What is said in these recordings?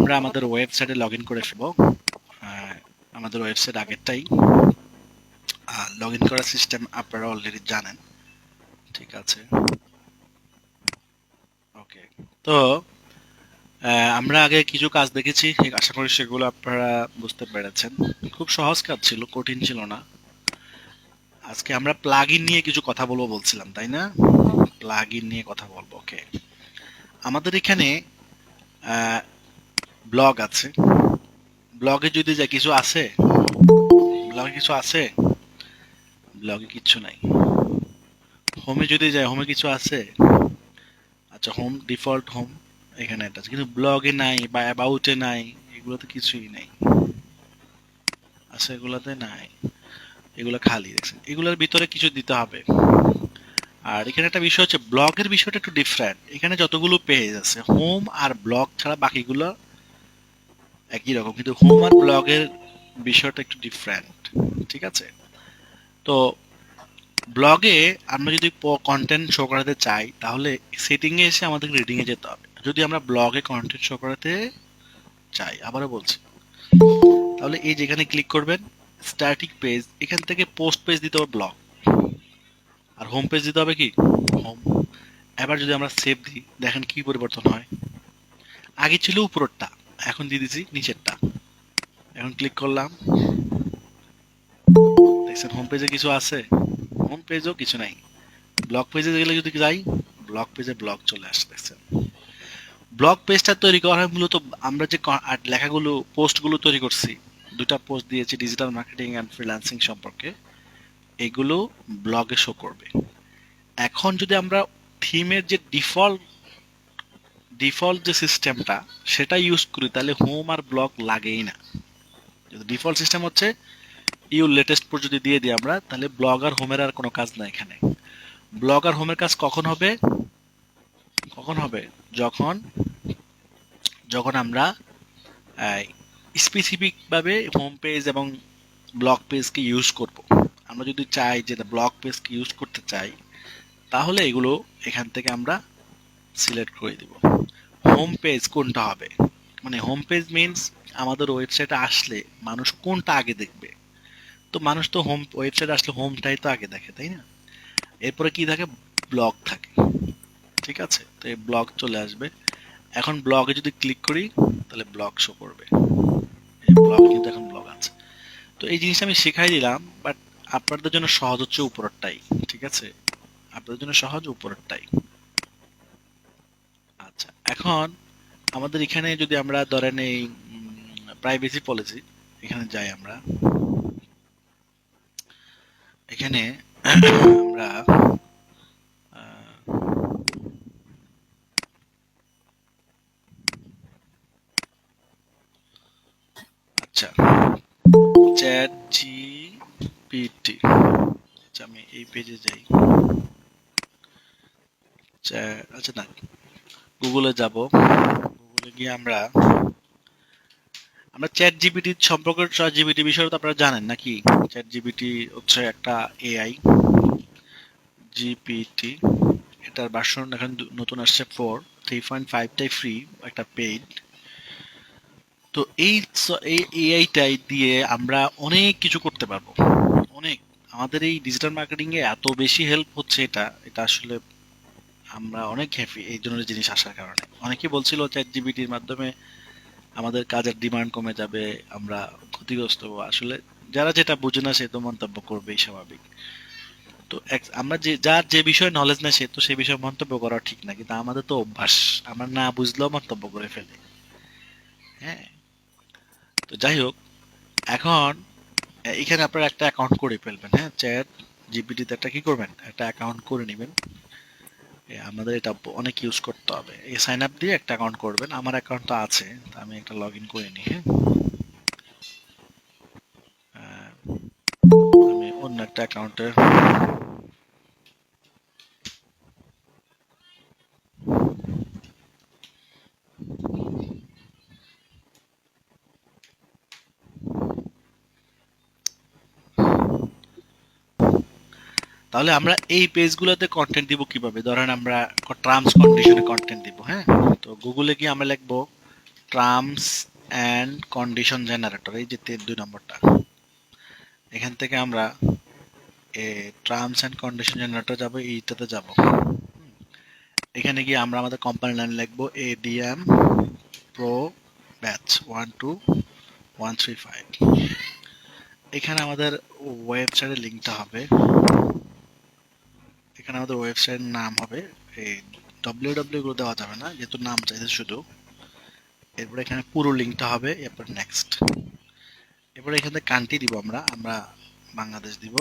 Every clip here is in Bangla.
আমরা আমাদের ওয়েবসাইটে লগ ইন করে ফেলবো। আমাদের ওয়েবসাইট আগেরটাই, লগ ইন করার সিস্টেম আপনারা অলরেডি জানেন। ঠিক আছে, ওকে। তো আমরা আগে কিছু কাজ দেখেছি, আশা করি সেগুলো আপনারা বুঝতে পেরেছেন। খুব সহজ কাজ ছিল, কঠিন ছিল না। আজকে আমরা প্লাগ ইন নিয়ে কিছু কথা বলবো বলছিলাম, তাই না? প্লাগ ইন নিয়ে কথা বলবো, ওকে। আমাদের এখানে ব্লগ আছে। ব্লগে যদি যা কিছু আছে, ব্লগে কিছু আছে, ব্লগে কিচ্ছু নাই। হোমে যদি যাই, হোমে কিছু আছে, আচ্ছা হোম, ডিফল্ট হোম এখানে একটা আছে, কিন্তু ব্লগে নাই বা অ্যাবাউটে নাই, এগুলোতে কিছুই নাই। আচ্ছা এগুলোতে নাই, এগুলো খালি দেখছেন, এগুলোর ভিতরে কিছু দিতে হবে। আর এখানে একটা বিষয় হচ্ছে, ব্লগের বিষয়টা একটু ডিফারেন্ট। এখানে যতগুলো পেজ আছে, হোম আর ব্লগ ছাড়া বাকিগুলো একই রকম, কিন্তু হোম আর ব্লগের বিষয়টা একটু ডিফারেন্ট। ঠিক আছে, তো ব্লগে আমরা যদি কন্টেন্ট শো করাতে চাই, তাহলে সেটিং এ এসে আমাদের রিডিং এ যেতে হবে। যদি আমরা ব্লগে কন্টেন্ট শো করাতে চাই, আবারও বলছি, তাহলে এই যেখানে ক্লিক করবেন স্ট্যাটিক পেজ, এখান থেকে পোস্ট পেজ দিতে হবে ব্লগ, আর হোম পেজ দিতে হবে কি হোম। এবার যদি আমরা সেভ দিই, দেখেন কি পরিবর্তন হয়। আগে ছিল উপরেরটা, এখন দিয়ে দিচ্ছি নিচেরটা। এখন ক্লিক করলাম, দেখছেন হোম পেজে কিছু আছে, হোম পেজও কিছু নাই। ব্লগ পেজে গেলে যদি যাই, ব্লগ পেজে ব্লগ চলে আসে, দেখছেন। ব্লগ পেজটা তৈরি করা হয় মূলত, আমরা যে লেখাগুলো পোস্টগুলো তৈরি করছি, দুটা পোস্ট দিয়েছি ডিজিটাল মার্কেটিং অ্যান্ড ফ্রিল্যান্সিং সম্পর্কে, এগুলো ব্লগে শো করবে। এখন যদি আমরা থিমের যে ডিফল্ট ডিফল্ট যে সিস্টেমটা সেটা ইউজ করি, তাহলে হোম আর ব্লগ লাগেই না। যদি ডিফল্ট সিস্টেম হচ্ছে ইউ লেটেস্ট পোস্ট যদি দিয়ে দিই আমরা, তাহলে ব্লগ আর হোমের আর কোনো কাজ না এখানে। ব্লগ আর হোমের কাজ কখন হবে? কখন হবে? যখন যখন আমরা স্পেসিফিক ভাবে হোম পেজ এবং ব্লগ পেজকে ইউজ করব। আমরা যদি চাই যে ব্লগ পেজকে ইউজ করতে চাই, তাহলে এগুলো এখান থেকে আমরা সিলেক্ট করে দিব। হোম পেজ কোনটা হবে, মানে হোম পেজ মিনস আমাদের ওয়েবসাইটে আসলে মানুষ কোনটা আগে দেখবে। তো মানুষ তো হোম ওয়েবসাইটে আসলে হোমটাই তো আগে দেখে, তাই না? এরপরে কি থাকে? ব্লগ থাকে। ঠিক আছে, তো এই ব্লগ চলে আসবে। এখন ব্লগে যদি ক্লিক করি, তাহলে ব্লগ শো করবে। এই ব্লগ কিন্তু এখন ব্লগ আছে। তো এই জিনিসটা আমি শেখাই দিলাম, বাট আপনাদের জন্য সহজ হচ্ছে উপরেরটাই। ঠিক আছে, আপনাদের জন্য সহজ উপরেরটাই। আচ্ছা, এখন আমাদের এখানে যদি আমরা ধরেন এই প্রাইভেসি পলিসি, এখানে যাই আমরা, এখানে আমরা আচ্ছা চ্যাট জিপিটি, আচ্ছা আমি এই পেজে যাই, আচ্ছা না, গুগলে যাব। গুগলে গিয়ে আমরা আমরা চ্যাট জিপিটি সম্পর্কে, চ্যাট জিপিটি বিষয়ে তো আপনারা জানেন নাকি? চ্যাট জিপিটি হচ্ছে একটা এআই। জিপিটি এটার ভার্সন এখন নতুন আসছে 4.3.5টাই ফ্রি, একটা পেইড। তো এই এআইটাই দিয়ে আমরা অনেক কিছু করতে পারবো, অনেক। আমাদের এই ডিজিটাল মার্কেটিং এ এত বেশি হেল্প হচ্ছে, এটা এটা আসলে আমরা অনেক হ্যাপি এই ধরনের জিনিস আসার কারণে। অনেকেই বলছিল চ্যাট জিপিটির মাধ্যমে আমাদের কাজের ডিমান্ড কমে যাবে, আমরা ক্ষতিগ্রস্ত হবো। আসলে যারা যেটা বুঝে না সে তো মন্তব্য করবেই, স্বাভাবিক। তো আমরা যে যার যে বিষয়ে নলেজ না, সে তো সেই বিষয়ে মন্তব্য করা ঠিক না, কিন্তু আমাদের তো অভ্যাস, আমরা না বুঝলেও মন্তব্য করে ফেলে। হ্যাঁ, তো যাই হোক, এখন এখানে আপনারা একটা অ্যাকাউন্ট করে ফেলবেন। হ্যাঁ, চ্যাট জিপিটিতে একটা কি করবেন, একটা অ্যাকাউন্ট করে নেবেন। আমাদের এটা অনেক ইউজ করতে হবে, এই সাইন আপ দিয়ে একটা অ্যাকাউন্ট করবেন। আমার অ্যাকাউন্টটা আছে, তা আমি একটা লগ ইন করে নিই। হ্যাঁ, আমি অন্য একটা অ্যাকাউন্টে, তাহলে আমরা এই পেজগুলোতে কন্টেন্ট দিব কিভাবে? ধরেন আমরা টার্মস কন্ডিশনে কন্টেন্ট দিব। হ্যাঁ, তো গুগলে গিয়ে আমরা লিখবো টার্মস অ্যান্ড কন্ডিশন জেনারেটর, এই যে 2 নম্বরটা, এখান থেকে আমরা টার্মস অ্যান্ড কন্ডিশন জেনারেটর যাব, এইটাতে যাব। এখানে গিয়ে আমরা আমাদের কোম্পানি নাম লিখবো এডিএম প্রো ব্যাচ 12135। এখানে আমাদের ওয়েবসাইটের লিঙ্কটা হবে, এখানে আমাদের ওয়েবসাইটের নাম হবে, এই www গুলো দেওয়া যাবে না যেহেতু নাম চাইছে শুধু। এরপর এখানে পুরো লিঙ্কটা হবে, এরপর নেক্সট। এরপর এখানে কান্ট্রি দিব, আমরা আমরা বাংলাদেশ দিব।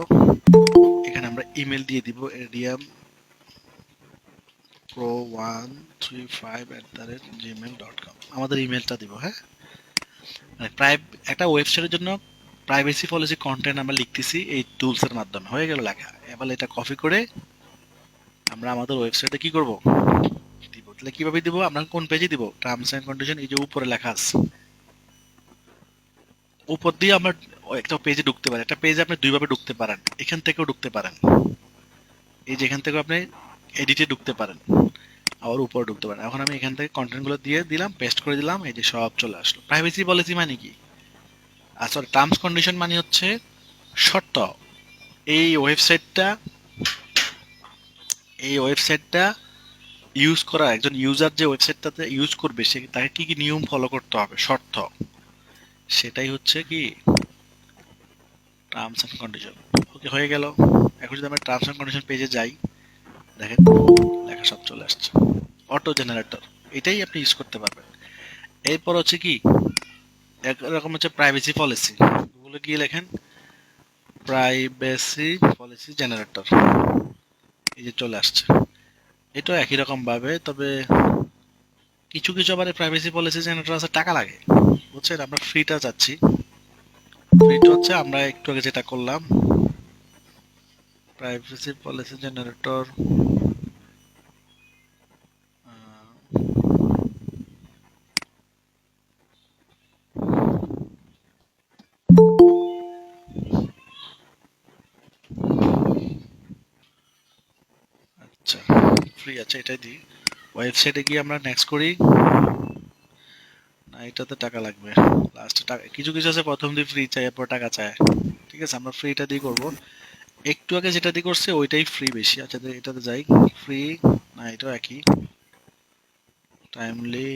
এখানে আমরা ইমেল দিয়ে দিব এডিএম pro135@gmail.com, আমাদের ইমেলটা দিব। হ্যাঁ, মানে একটা ওয়েবসাইটের জন্য প্রাইভেসি পলিসি কন্টেন্ট আমরা লিখতেছি এই টুলস এর মাধ্যমে, হয়ে গেল লেখা। এবার এটা কপি করে আমরা আমাদের ওয়েবসাইটে কি করব, দিব। তাহলে কিভাবে দিব, আমরা কোন পেজে দিব, টার্মস এন্ড কন্ডিশন, এই যে উপরে লেখা আছে, উপর দিয়ে আমরা একটা পেজে ঢুকতে পারি। একটা পেজে আপনি দুইভাবে ঢুকতে পারেন, এখান থেকেও ঢুকতে পারেন, এই যে এখান থেকে আপনি এডিটে ঢুকতে পারেন, আবার উপরে ঢুকতে পারেন। এখন আমি এখান থেকে কন্টেন্ট গুলো দিয়ে দিলাম, পেস্ট করে দিলাম, এই যে সব চলে আসলো। প্রাইভেসি পলিসি মানে কি, আসলে টার্মস কন্ডিশন মানে হচ্ছে শর্ত। এই ওয়েবসাইটটা এই ওয়েবসাইটটা ইউজ করা, একজন ইউজার যে ওয়েবসাইটটাতে ইউজ করবে সে তাকে কি কি নিয়ম ফলো করতে হবে, শর্ত, সেটাই হচ্ছে কি টার্মস এন্ড কন্ডিশন। ওকে, হয়ে গেল। এখন যদি আমরা টার্মস এন্ড কন্ডিশন পেজে যাই, দেখেন লেখা সব চলে আসছে, অটো জেনারেটর, এটাই আপনি ইউজ করতে পারবেন। এরপর হচ্ছে কি, একরকম হচ্ছে প্রাইভেসি পলিসি, গুলো গিয়ে লেখেন প্রাইভেসি পলিসি জেনারেটর, এই যে চলে আসছে। এটা একই রকম ভাবে, তবে কিছু কিছু আবার প্রাইভেসি পলিসি জেনারেটর আছে টাকা লাগে, বুঝছেন। আমরা ফ্রিটা চাচ্ছি। ফ্রিটা হচ্ছে আমরা একটু আগে যেটা করলাম, প্রাইভেসি পলিসি জেনারেটর, আচ্ছা ফ্রি আছে, এটাই দিই। ওয়েবসাইটে গিয়ে আমরা নেক্সট করি, না এটাতে টাকা লাগবে, লাস্টে টাকা, কিছু কিছু আছে প্রথম দিয়ে ফ্রি চাই, এরপর টাকা চায়। ঠিক আছে, আমরা ফ্রিটা দিয়ে করব। একটু আগে যেটা দিয়ে করছে ওইটাই ফ্রি বেশি। আচ্ছা এটাতে যাই, ফ্রি, না এটাও একই, টাইমলি,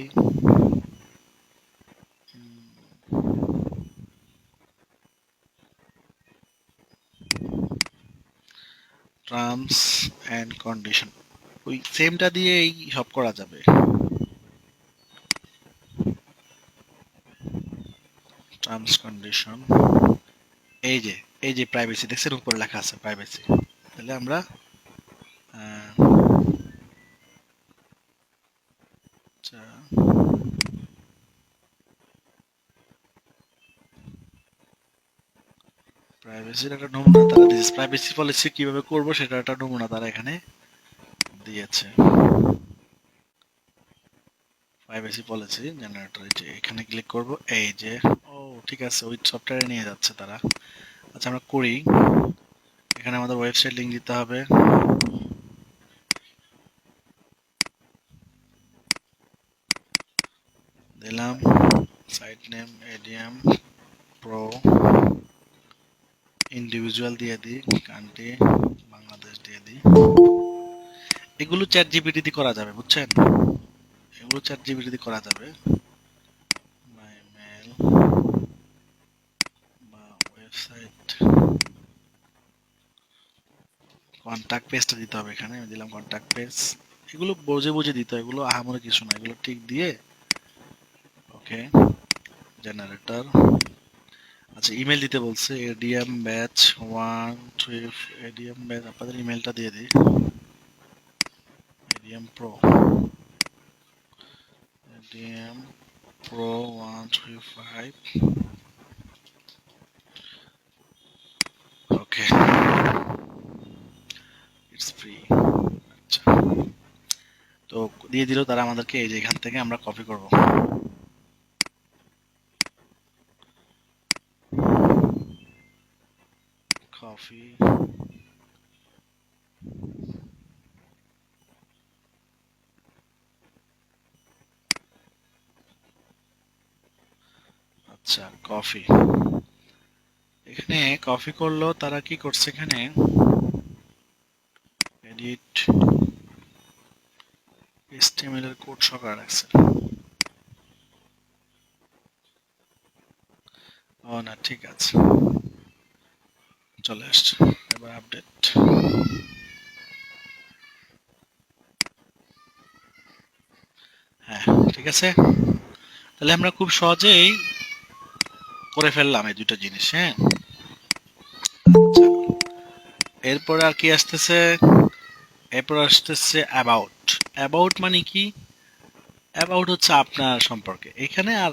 টার্মস অ্যান্ড কন্ডিশন, ওই সেমটা দিয়ে এই সব করা যাবে। টার্মস কন্ডিশন, এই যে প্রাইভেসি দেখছেন উপরে লেখা আছে প্রাইভেসি। তাহলে আমরা আচ্ছা, প্রাইভেসির একটা নমুনা তারা দিয়েছে, প্রাইভেসি পলিসি কিভাবে করব সেটা একটা নমুনা তারা এখানে দিয়েছে। প্রাইভেসি পলিসি জেনারেটর, এই যে এখানে ক্লিক করব, এই যে, ও ঠিক আছে, ওই সফটওয়্যারে নিয়ে যাচ্ছে তারা। আচ্ছা আমরা করি, এখানে আমাদের ওয়েবসাইট লিংক দিতে হবে, দিলাম, site name ADM pro, individual দিয়ে দিই, কান্ট্রি বাংলাদেশ দিয়ে দিই। এগুলো চ্যাট জিপিটি দিয়ে করা যাবে, বুঝছেন, এগুলো চ্যাট জিপিটি দিয়ে করা যাবে। মাই মেল বা ওয়েবসাইট, কন্টাক্ট পেজটা দিতে হবে, এখানে আমি দিলাম কন্টাক্ট পেজ। এগুলো বুঝে বুঝে দিতে হয়, এগুলো আহামরি কিছু না, এগুলো ঠিক দিয়ে ওকে জেনারেটর। আচ্ছা ইমেল দিতে বলছে, এডিএম ব্যাচ 1 3, এডিএম ব্যাচ, আপনাদের ইমেলটা দিয়ে দিই, ADM pro, ADM pro 135, okay, it's free. আচ্ছা, তো দিয়ে দিল তারা আমাদেরকে, এই যে এখান থেকে আমরা কপি করব, কপি, আচ্ছা, কফি। এখানে কফি করলো, তারা কি করছে এখানে, এডিট HTML এর কোড সকাল রাখছে। ও না, ঠিক আছে, চলে আসছে। এবার আপডেট। হ্যাঁ, ঠিক আছে। তাহলে আমরা খুব সহজেই করে ফেললাম এই দুটো জিনিস। হ্যাঁ, আচ্ছা, এরপর আর কি আসতেছে, এরপর আসতেছে অ্যাবাউট। অ্যাবাউট মানে কি? অ্যাবাউট হচ্ছে আপনার সম্পর্কে। এখানে আর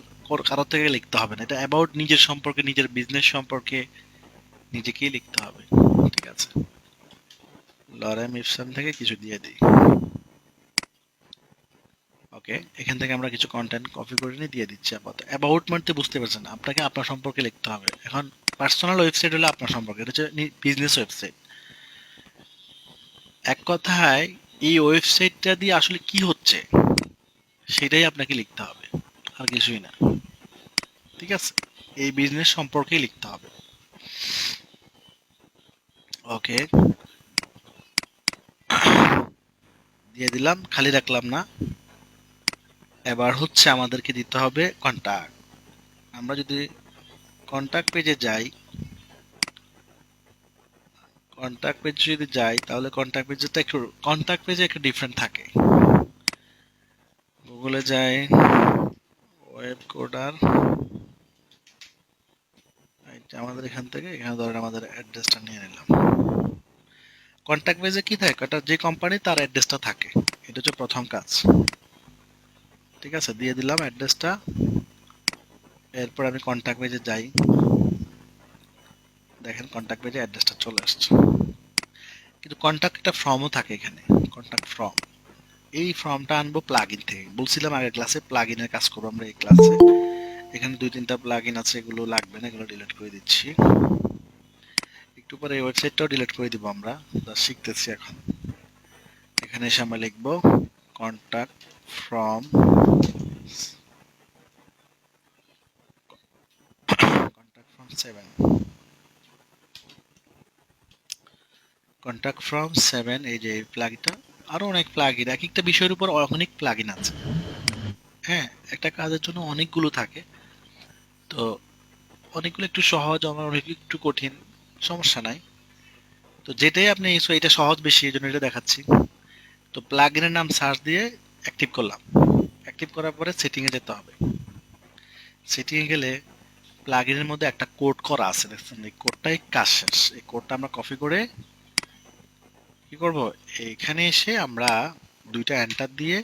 কারোর থেকে লিখতে হবে না, এটা অ্যাবাউট নিজের সম্পর্কে, নিজের বিজনেস সম্পর্কে নিজেকেই লিখতে হবে। ঠিক আছে, লরেম ইপসন থেকে কিছু দিয়ে দিই। ওকে, এখান থেকে আমরা কিছু কন্টেন্ট কপি করে নিয়ে দিয়ে দিচ্ছি। আপাতত অ্যাবাউট মানে বুঝতে পারছেন, আপনাকে আপনার সম্পর্কে লিখতে হবে। এখন পার্সোনাল ওয়েবসাইট হলে আপনার সম্পর্কে, এটা হচ্ছে বিজনেস ওয়েবসাইট। এক কথায় এই ওয়েবসাইটটা দিয়ে আসলে কি হচ্ছে সেটাই আপনাকে লিখতে হবে, আর কিছুই না। ঠিক আছে, এই বিজনেস সম্পর্কেই লিখতে হবে। ওকে, দিয়ে দিলাম, খালি রাখলাম না। এবার হচ্ছে আমাদেরকে দিতে হবে কন্টাক্ট। আমরা যদি কন্টাক্ট পেজে যাই, কন্টাক্ট পেজ যদি যাই, তাহলে কন্টাক্ট পেজে একটু ডিফারেন্ট থাকে। গুগলে যাই, ওয়েব কোডার, আমাদের এখান থেকে এখানে ধরেন আমাদের অ্যাড্রেসটা নিয়ে নিলাম। কন্টাক্ট পেজে কি থাকে, যে কোম্পানি তার অ্যাড্রেসটা থাকে, এটা হচ্ছে প্রথম কাজ। ঠিক আছে, দিয়ে দিলাম অ্যাড্রেসটা। এরপর আমি কন্টাক্ট পেজে যাই, দেখেন কন্টাক্ট পেজে অ্যাড্রেসটা চলে আসছে। কিন্তু কন্টাক্ট একটা ফর্মও থাকে এখানে, কন্টাক্ট ফর্ম। এই ফর্মটা আনবো প্লাগইন থেকে, বলছিলাম আগের ক্লাসে প্লাগইনের কাজ করবো আমরা এই ক্লাসে। এখানে 2-3টা প্লাগইন আছে, এগুলো লাগবে না, এগুলো ডিলিট করে দিচ্ছি। একটু পরে এই ওয়েবসাইটটাও ডিলিট করে দিব, আমরা যা শিখতেছি এখন। এখানে এসে আমরা লিখবো contact from, contact from 7, contact from 7। এই যে প্লাগইনটা, আরো অনেক প্লাগইন, এক একটা বিষয়ের উপর অনেক প্লাগইন আছে। হ্যাঁ, একটা কাজের জন্য অনেকগুলো থাকে, তো অনেকগুলো একটু সহজ, আমার অনেক একটু কঠিন, সমস্যা নাই। তো যেটাই আপনি, এটা সহজ বেশি, এই জন্য এটা দেখাচ্ছি। তো প্লাগইনের নাম সার্চ দিয়ে অ্যাক্টিভ করলাম। অ্যাক্টিভ করার পরে সেটিং এ যেতে হবে। সেটিং এ গেলে প্লাগইনের মধ্যে একটা কোড করা আছে, দেখছেন, এই কোডটাই কাজ শেষ। এই কোডটা আমরা কপি করে কি করব, এখানে এসে আমরা দুইটা এন্টার দিয়ে,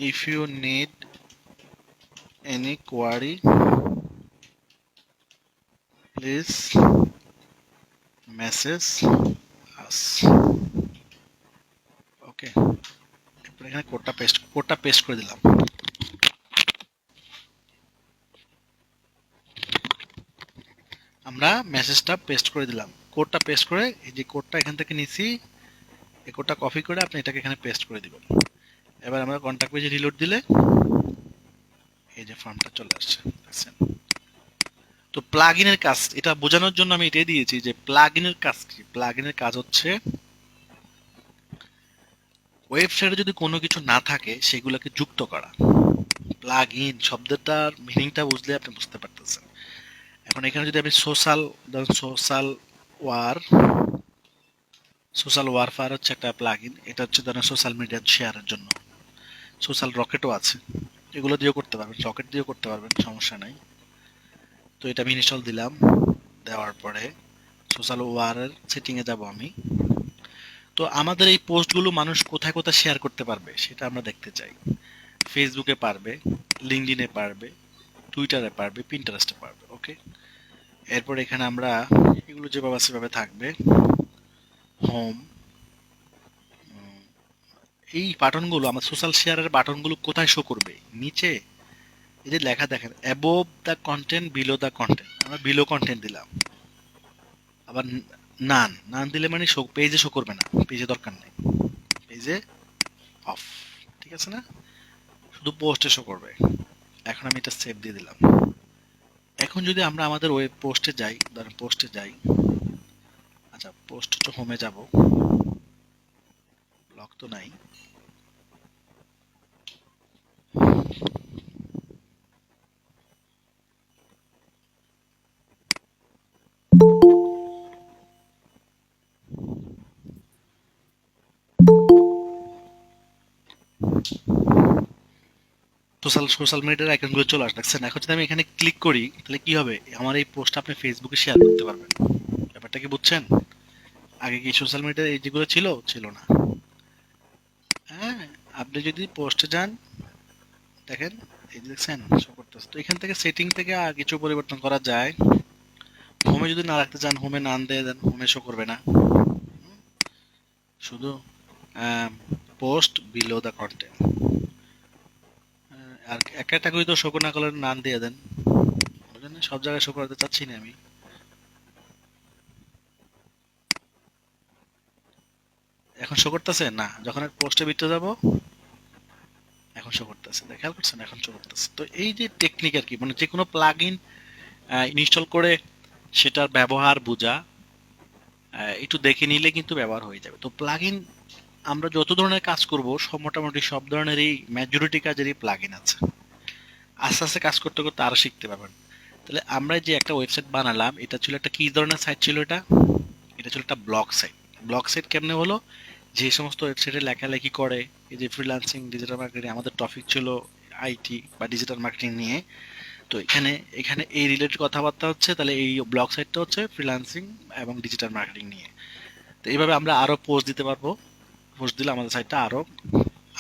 if you need any query please message us. Okay, এরপর এখানে কোডটা পেস্ট করে দিলাম। আমরা মেসেজটা পেস্ট করে দিলাম, কোডটা পেস্ট করে, এই যে কোডটা এখান থেকে নিছি, এই কোডটা কপি করে আপনি এটাকে এখানে পেস্ট করে দিবেন। এবার আমরা কন্টাক্ট পেজে রিলোড দিলে এই যে ফর্মটা চলে আসছে, দেখছেন। তো প্লাগইনের কাজ, এটা বোঝানোর জন্য আমি এটাই দিয়েছি যে প্লাগইনের কাজ কি। প্লাগইনের কাজ হচ্ছে ওয়েবসাইটে যদি কোনো কিছু না থাকে সেগুলোকে যুক্ত করা। প্লাগইন শব্দটার মিনিংটা বুঝলে আপনি বুঝতে পারতেছেন। এখন এখানে যদি আমি ওয়ার সোশ্যাল ওয়ারফেয়ার হচ্ছে একটা প্লাগইন, এটা হচ্ছে ধরেন সোশ্যাল মিডিয়া শেয়ারের জন্য। সোশ্যাল রকেটও আছে, এগুলো দিয়েও করতে পারবেন, রকেট দিয়েও করতে পারবেন, সমস্যা নাই। তো এটা আমি ইনস্টল দিলাম, দেওয়ার পরে সোশ্যাল ওয়ারের সেটিং এ যাব আমি। তো আমাদের এই পোস্টগুলো মানুষ কোথায় কোথায় শেয়ার করতে পারবে সেটা আমরা দেখতে চাই। ফেসবুকে পারবে, লিঙ্কডইনে পারবে, টুইটারে পারবে, পিন্টারেস্টে পারবে। ওকে, এরপর এখানে আমরা এগুলো যেভাবে আছে সেভাবে থাকবে। হোম, এই বাটনগুলো, আমার সোশ্যাল শেয়ারের বাটনগুলো কোথায় শো করবে, নিচে এই যে লেখা দেখেন, above the content, below the content, আমরা বিলো কন্টেন্ট দিলাম। আবার নান, নান দিলে মানে পেজে শো করবে না, পেজে দরকার নেই, পেজে অফ। ঠিক আছে না, শুধু পোস্টে শো করবে। এখন আমি এটা সেভ দিয়ে দিলাম। এখন যদি আমরা আমাদের ওয়েব পোস্টে যাই, ধরেন পোস্টে যাই, আচ্ছা পোস্ট তো হোমে যাব, ব্লগ তো নাই। সোশ্যাল সোশ্যাল মিডিয়ার আইকনগুলো চলে আসছে দেখছেন। এখন যদি আমি এখানে ক্লিক করি তাহলে কি হবে, আমার এই পোস্ট আপনি ফেসবুকে শেয়ার করতে পারবেন। ব্যাপারটা কি বুঝছেন? আগে কি সোশ্যাল মিডিয়ায় এই যেগুলো ছিল, ছিল না। হ্যাঁ, আপনি যদি পোস্টে যান দেখেন, এই যে দেখছেন শো করতেছে। তো এখান থেকে সেটিং থেকে কিছু পরিবর্তন করা যায়। হোমে যদি না রাখতে চান, হোমে নাম দিয়ে দেন, হোমে শো করবে না, শুধু পোস্ট বিলো দ্য কন্টেন্ট। আর এক একটা করে তো শো না করলে নাম দিয়ে দেন, বুঝলেন? সব জায়গায় শো করাতে চাচ্ছি না আমি। এখন শো করতেছে না, যখন পোস্টে ভিতরে যাব এখন শো করতেছে, খেয়াল করছেন? এখন শো করতেছে। তো এই যে টেকনিক আর কি, মানে যে কোনো প্লাগ ইন ইনস্টল করে সেটার ব্যবহার বোঝা, একটু দেখে নিলে কিন্তু ব্যবহার হয়ে যাবে। তো প্লাগ ইন আমরা যত ধরনের কাজ করব সব মোটামুটি সব ধরনেরই মেজরিটি কাজেরই প্লাগ ইন আছে। আস্তে আস্তে কাজ করতে করতে আরো শিখতে পারবেন। তাহলে আমরা যে একটা ওয়েবসাইট বানালাম, এটা ছিল একটা কি ধরনের সাইট ছিল? এটা এটা ছিল একটা ব্লগ সাইট। ব্লগ সাইট কেমনে হলো? যে সমস্ত ওয়েবসাইটে লেখালেখি করে, এই যে ফ্রিল্যান্সিং, ডিজিটাল মার্কেটিং, আমাদের টপিক ছিল আইটি বা ডিজিটাল মার্কেটিং নিয়ে। তো এখানে এখানে এই রিলেটেড কথাবার্তা হচ্ছে, তাহলে এই ব্লগ সাইটটা হচ্ছে ফ্রিল্যান্সিং এবং ডিজিটাল মার্কেটিং নিয়ে। তো এইভাবে আমরা আরো পোস্ট দিতে পারবো। পোস্ট দিলে আমাদের সাইটটা আরো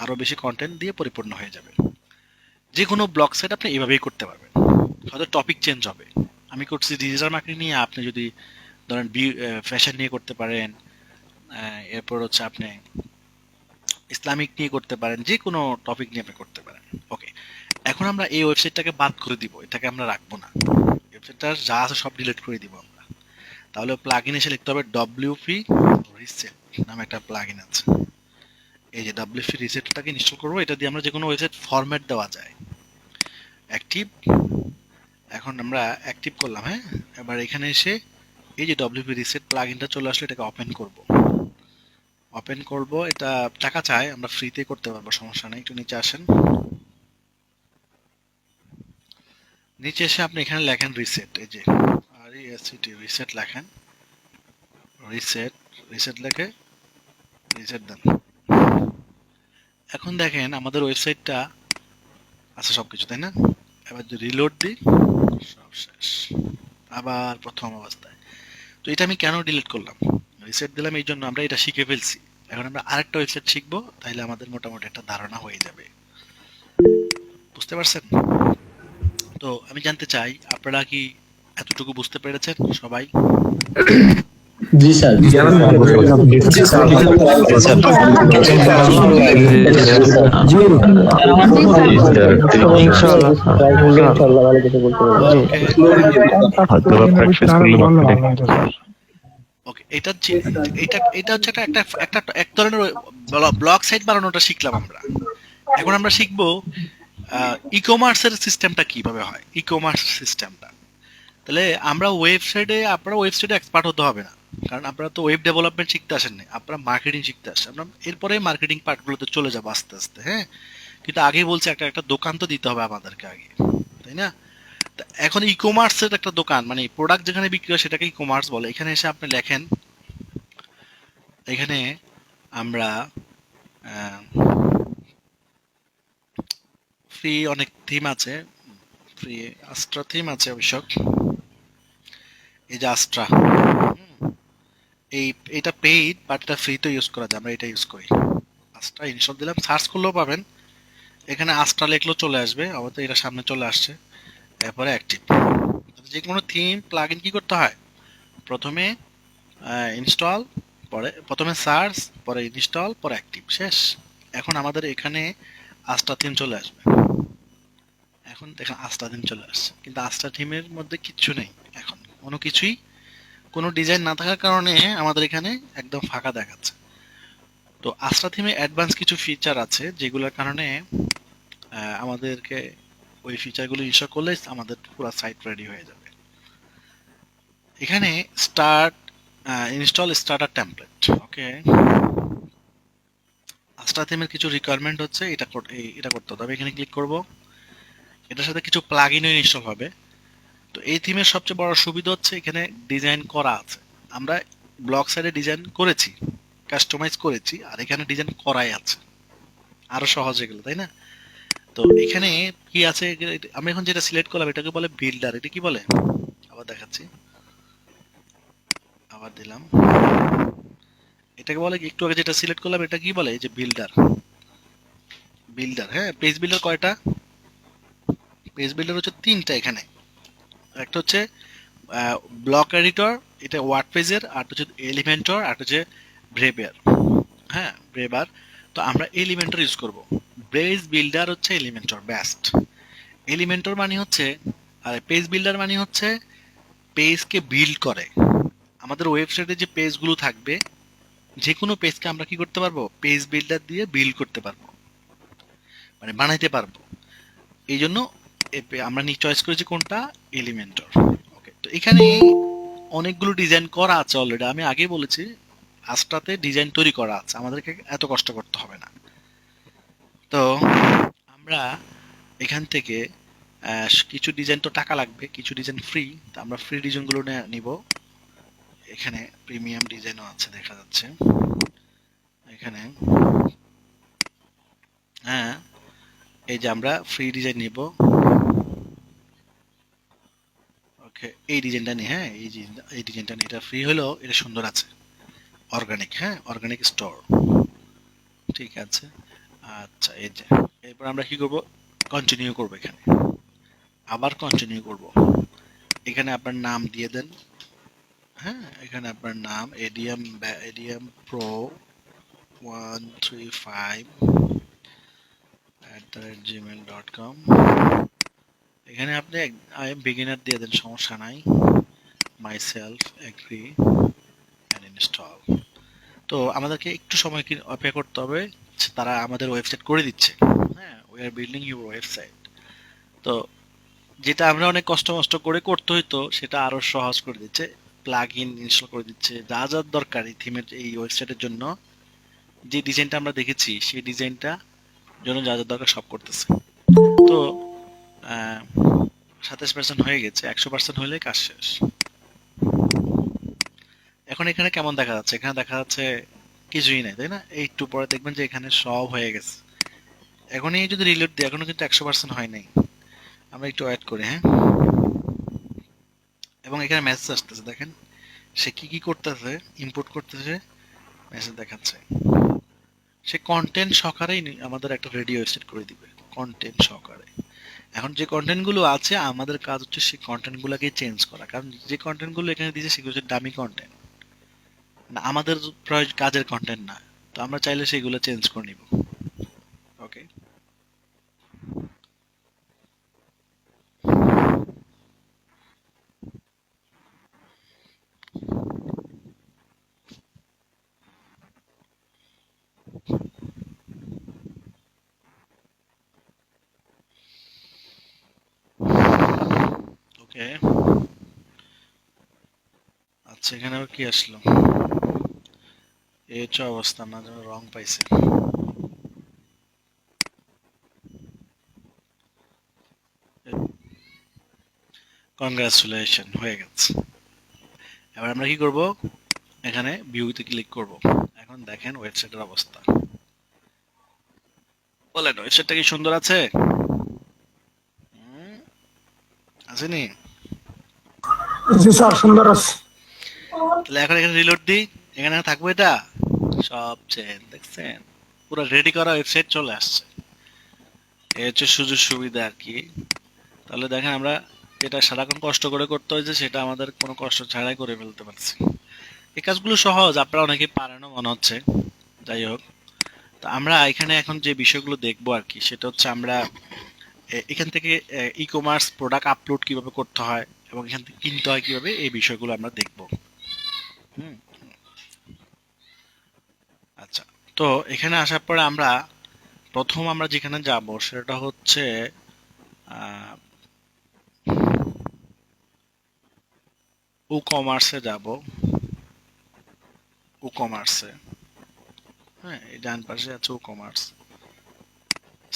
আরো বেশি কন্টেন্ট দিয়ে পরিপূর্ণ হয়ে যাবে। যে কোনো ব্লগ সাইট আপনি এইভাবেই করতে পারবেন, হয়তো টপিক চেঞ্জ হবে। আমি করছি ডিজিটাল মার্কেটিং নিয়ে, আপনি যদি ধরেন ফ্যাশন নিয়ে করতে পারেন, এরপর হচ্ছে আপনি ইসলামিক নিয়ে করতে পারেন, যে কোনো টপিক নিয়ে আপনি করতে পারেন। ওকে, এখন আমরা এই ওয়েবসাইটটাকে বাদ করে দিব, এটাকে আমরা রাখবো না। ওয়েবসাইটটার যা আছে সব ডিলিট করে দিব আমরা। তাহলে প্লাগইন এসে লিখতে হবে ডব্লিউপি রিসেট নামে একটা প্লাগইন আছে। এই যে ডব্লিউপি রিসেটটাকে ইনস্টল করবো, এটা দিয়ে আমরা যে কোনো ওয়েবসাইট ফরম্যাট দেওয়া যায়। অ্যাক্টিভ, এখন আমরা অ্যাক্টিভ করলাম। হ্যাঁ, এবার এখানে এসে এই যে ডব্লিউপি রিসেট প্লাগইনটা চলে আসলে এটাকে ওপেন করব। ওপেন করব, এটা টাকা চায়, আমরা ফ্রিতে করতে পারবো, সমস্যা নেই। একটু নিচে আসেন, নিচে এসে আপনি এখানে লেখেন রিসেট, এই যে RESET রিসেট লেখেন, রিসেট রিসেট লেখে রিসেট দেন। এখন দেখেন আমাদের ওয়েবসাইটটা আছে সবকিছু, তাই না? এবার যদি রিলোড দিই, সব শেষ, আবার প্রথম অবস্থায়। তো এটা আমি কেন ডিলিট করলাম? রিসেট দিলাম এই জন্য, আমরা এটা শিখে ফেলছি। এখন আমরা আরেকটা ওয়েবসাইট শিখবো, তাইলে আমাদের মোটামুটি একটা ধারণা হয়ে যাবে। বুঝতে পারছেন? তো আমি জানতে চাই আপনারা কি এতটুকু বুঝতে পেরেছেন সবাই? জি স্যার। জি স্যার। ইনশাআল্লাহ ভালো কিছু বলতে পারবো। ওকে, এটা এটা এটা হচ্ছে একটা একটা এক ধরনের ব্লগ সাইট বানানোটা শিখলাম আমরা। এখন আমরা শিখবো ই কমার্সের সিস্টেমটা কিভাবে হয়, ই কমার্স সিস্টেমটা। তাহলে আমরা ওয়েবসাইটে, আপনারা ওয়েবসাইটে এক্সপার্ট হতে হবে না, কারণ আপনারা তো ওয়েব ডেভেলপমেন্ট শিখতে আসেন না, আপনারা মার্কেটিং শিখতে আসেন। আমরা এরপরে মার্কেটিং পার্টগুলোতে চলে যাবো আস্তে আস্তে। হ্যাঁ, কিন্তু আগে বলছি একটা একটা দোকান তো দিতে হবে আমাদেরকে আগে, তাই না? তা এখন ই কমার্সের একটা দোকান, মানে প্রোডাক্ট যেখানে বিক্রি হয় সেটাকে ই কমার্স বলে। এখানে এসে আপনি লেখেন, এখানে আমরা ফ্রি অনেক থিম আছে, ফ্রি আস্ট্রা থিম আছে অবশ্য। এই যে আস্ট্রা, এই এটা পেইড বাট এটা ফ্রি তো ইউজ করা যায়, আমরা এটা ইউজ করি। আস্ট্রা ইনস্টল দিলাম, সার্চ করলেও পাবেন, এখানে আস্ট্রা লিখলেও চলে আসবে, আবার তো এটা সামনে চলে আসছে। এরপরে অ্যাক্টিভ, যে কোনো থিম প্লাগইন কি করতে হয়, প্রথমে ইনস্টল, পরে প্রথমে সার্চ, পরে ইনস্টল, পরে অ্যাক্টিভ, শেষ। এখন আমাদের এখানে আস্ট্রা থিম চলে আসবে। এখন দেখেন আস্ট্রা থিম চলে আসছে, কিন্তু আস্ট্রা থিমের মধ্যে কিচ্ছু নেই, এখন কোনো কিছুই, কোনো ডিজাইন না থাকার কারণে আমাদের এখানে একদম ফাঁকা দেখাচ্ছে। তো আস্ট্রা থিমে অ্যাডভান্স কিছু ফিচার আছে যেগুলোর কারণে আমাদেরকে ওই ফিচারগুলো ইনস্টল করলে আমাদের পুরো সাইট রেডি হয়ে যাবে। এখানে স্টার্ট ইনস্টল স্টার্টার টেমপ্লেট। ওকে, আস্টা থিমের কিছু রিকোয়ারমেন্ট হচ্ছে, এটা করতে হবে। এখানে ক্লিক করব, এটার সাথে কিছু প্লাগইনও ইনস্টল হবে। তো এই থিমের সবচেয়ে বড় সুবিধা হচ্ছে এখানে ডিজাইন করা আছে। আমরা ব্লক সাইডে ডিজাইন করেছি, কাস্টমাইজ করেছি, আর এখানে ডিজাইন করাই আছে, আরো সহজ হয়ে গেল, তাই না? তো এখানে কি আছে, আমি এখন যেটা সিলেক্ট করলাম এটাকে বলে বিল্ডার। এটা কি বলে আবার দেখাচ্ছি, আবার দিলাম, এটাকে বলে একটু আগে যেটা সিলেক্ট করলাম এটা কি বলে, এই যে বিল্ডার। বিল্ডার, হ্যাঁ, পেজ বিল্ডার কয়টা? পেজ বিল্ডার হচ্ছে তিনটা এখানে। একটা হচ্ছে ব্লক এডিটর, এটা ওয়ার্ড পেজের, আর হচ্ছে এলিমেন্টর, আর হচ্ছে ব্রেভিয়ার। হ্যাঁ, ব্রেভার। তো আমরা এলিমেন্টর ইউজ করব। পেজ বিল্ডার হচ্ছে এলিমেন্টর বেস্ট। এলিমেন্টর মানে হচ্ছে, আর পেজ বিল্ডার মানে হচ্ছে পেজকে বিল্ড করে। আমাদের ওয়েবসাইটে যে পেজগুলো থাকবে, যে কোনো পেজকে আমরা কি করতে পারবো, পেজ বিল্ডার দিয়ে বিল্ড করতে পারবো, মানে বানাইতে পারবো। এই জন্য আমরা চয়েস করেছি কোনটা, এলিমেন্টর। ওকে, তো এখানে অনেকগুলো ডিজাইন করা আছে অলরেডি, আমি আগে বলেছি আস্টাতে ডিজাইন তৈরি করা আছে, আমাদেরকে এত কষ্ট করতে হবে না। তো আমরা এখান থেকে কিছু ডিজাইন তো টাকা লাগবে, কিছু ডিজাইন ফ্রি। তো আমরা ফ্রি ডিজাইনগুলো নিব। এখানে প্রিমিয়াম ডিজাইনও আছে দেখা যাচ্ছে এখানে। হ্যাঁ, এই যে আমরা ফ্রি ডিজাইন নিব। ওকে, এই ডিজাইনটা নিই। হ্যাঁ, এই ডিজাইনটা নিই, এটা ফ্রি হলো, এটা সুন্দর আছে, অর্গানিক। হ্যাঁ, অর্গানিক স্টোর, ঠিক আছে। আচ্ছা, এই যে এরপর আমরা কি করব, কন্টিনিউ করব। এখানে আবার কন্টিনিউ করব। এখানে আপনার নাম দিয়ে দেন। হ্যাঁ, এখানে আপনার নাম এডিএম, এডিএম প্রো 135 @gmail.com। এখানে আপনি আই এম বিগিনার দিয়ে দেন, সমস্যা নাই। My self agri and install. তো আমাদেরকে একটু সময় অপেক্ষা করতে হবে, তারা আমাদের ওয়েবসাইট করে দিচ্ছে। হ্যাঁ, we are building your website. তো যেটা আমরা অনেক কষ্ট মষ্ট করে করতে হইতো, সেটা আরো সহজ করে দিচ্ছে, প্লাগ ইন ইনস্টল করে দিচ্ছে, যা যা দরকার এই থিমের, এই ওয়েবসাইটের জন্য যে ডিজাইনটা আমরা দেখেছি সেই ডিজাইনটা জন্য যা যা দরকার সব করতেছে। তো 27% হয়ে গেছে, 100% হলে কাজ শেষ। এখন এখানে কেমন দেখা যাচ্ছে, এখানে দেখা যাচ্ছে কিছুই নাই, তাই না? একটু পরে দেখবেন যে এখানে সব হয়ে গেছে। এখন এই যদি রিলোড দিই, এখনো কিন্তু 100% হয় নাই। আমরা একটু ওয়েট করি, হ্যাঁ। এবং এখানে মেসেজ আসতেছে, দেখেন সে কি কি করতেছে, ইম্পোর্ট করতেছে, মেসেজ দেখাচ্ছে। সে কন্টেন্ট সহকারেই আমাদের একটা রেডিও সেট করে দিবে, কন্টেন্ট সহকারে। এখন যে কন্টেন্ট গুলো আছে, আমাদের কাজ হচ্ছে সেই কন্টেন্ট গুলাকে চেঞ্জ করা, কারণ যে কন্টেন্ট গুলো এখানে দিয়েছে সেগুলো হচ্ছে দামি কন্টেন্ট, না আমাদের কাজের কন্টেন্ট না। তো আমরা চাইলে সেগুলো চেঞ্জ করে নিব। ওকে, ওকে। আচ্ছা, এখানে আবার কি আসলো, এই হচ্ছে অবস্থা, না যেন রং পাইছে। কনগ্রাচুলেশন, হয়ে গেছে। এবার আমরা কি করব, এখানে ভিউতে ক্লিক করব। এখন দেখেন ওয়েবসাইটের অবস্থা, বলেন ওয়েবসাইটটা কি সুন্দর আছে? হুম, আসেনি? জি স্যার, সুন্দর আছে। তাহলে এখন এখানে রিলোড দিই, এখানে থাকবে এটা সব চেঞ্জ, দেখছেন? পুরো রেডি করা ওয়েবসাইট চলে আসছে। এই হচ্ছে সুযোগ সুবিধা আর কি। তাহলে দেখেন আমরা যেটা সারাক্ষণ কষ্ট করে করতে হয়েছে, সেটা আমাদের কোনো কষ্ট ছাড়াই করে ফেলতে পারছি। এই কাজগুলো সহজ, আপনারা অনেকেই পারেনও মনে হচ্ছে। যাই হোক, তো আমরা এখানে এখন যে বিষয়গুলো দেখবো আর কি, সেটা হচ্ছে আমরা এখান থেকে ই কমার্স প্রোডাক্ট আপলোড কিভাবে করতে হয় এবং এখান থেকে কিনতে হয় কিভাবে, এই বিষয়গুলো আমরা দেখব। হুম, আচ্ছা। তো এখানে আসার পরে আমরা প্রথম আমরা যেখানে যাব সেটা হচ্ছে ও কমার্সে যাব, ও কমার্সে, হ্যাঁ এই ডান পাশে আছে ও কমার্স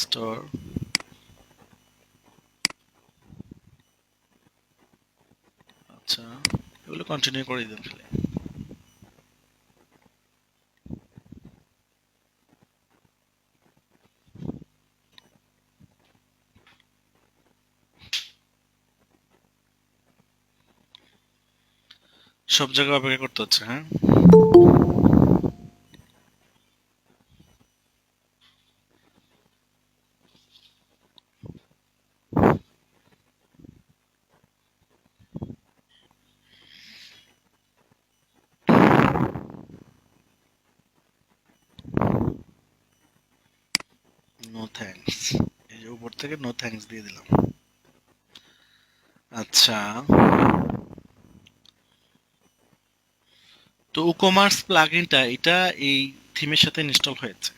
স্টোর। আচ্ছা, এগুলো কন্টিনিউ করে দিন খালি। সব জায়গায় অপেক্ষা করতে হচ্ছে, হ্যাঁ। নো থ্যাঙ্কস, এই যে উপর থেকে নো থ্যাঙ্কস দিয়ে দিলাম। আচ্ছা, তো উকমার্স প্লাগইনটা এটা এই থিমের সাথে ইনস্টল হয়েছে।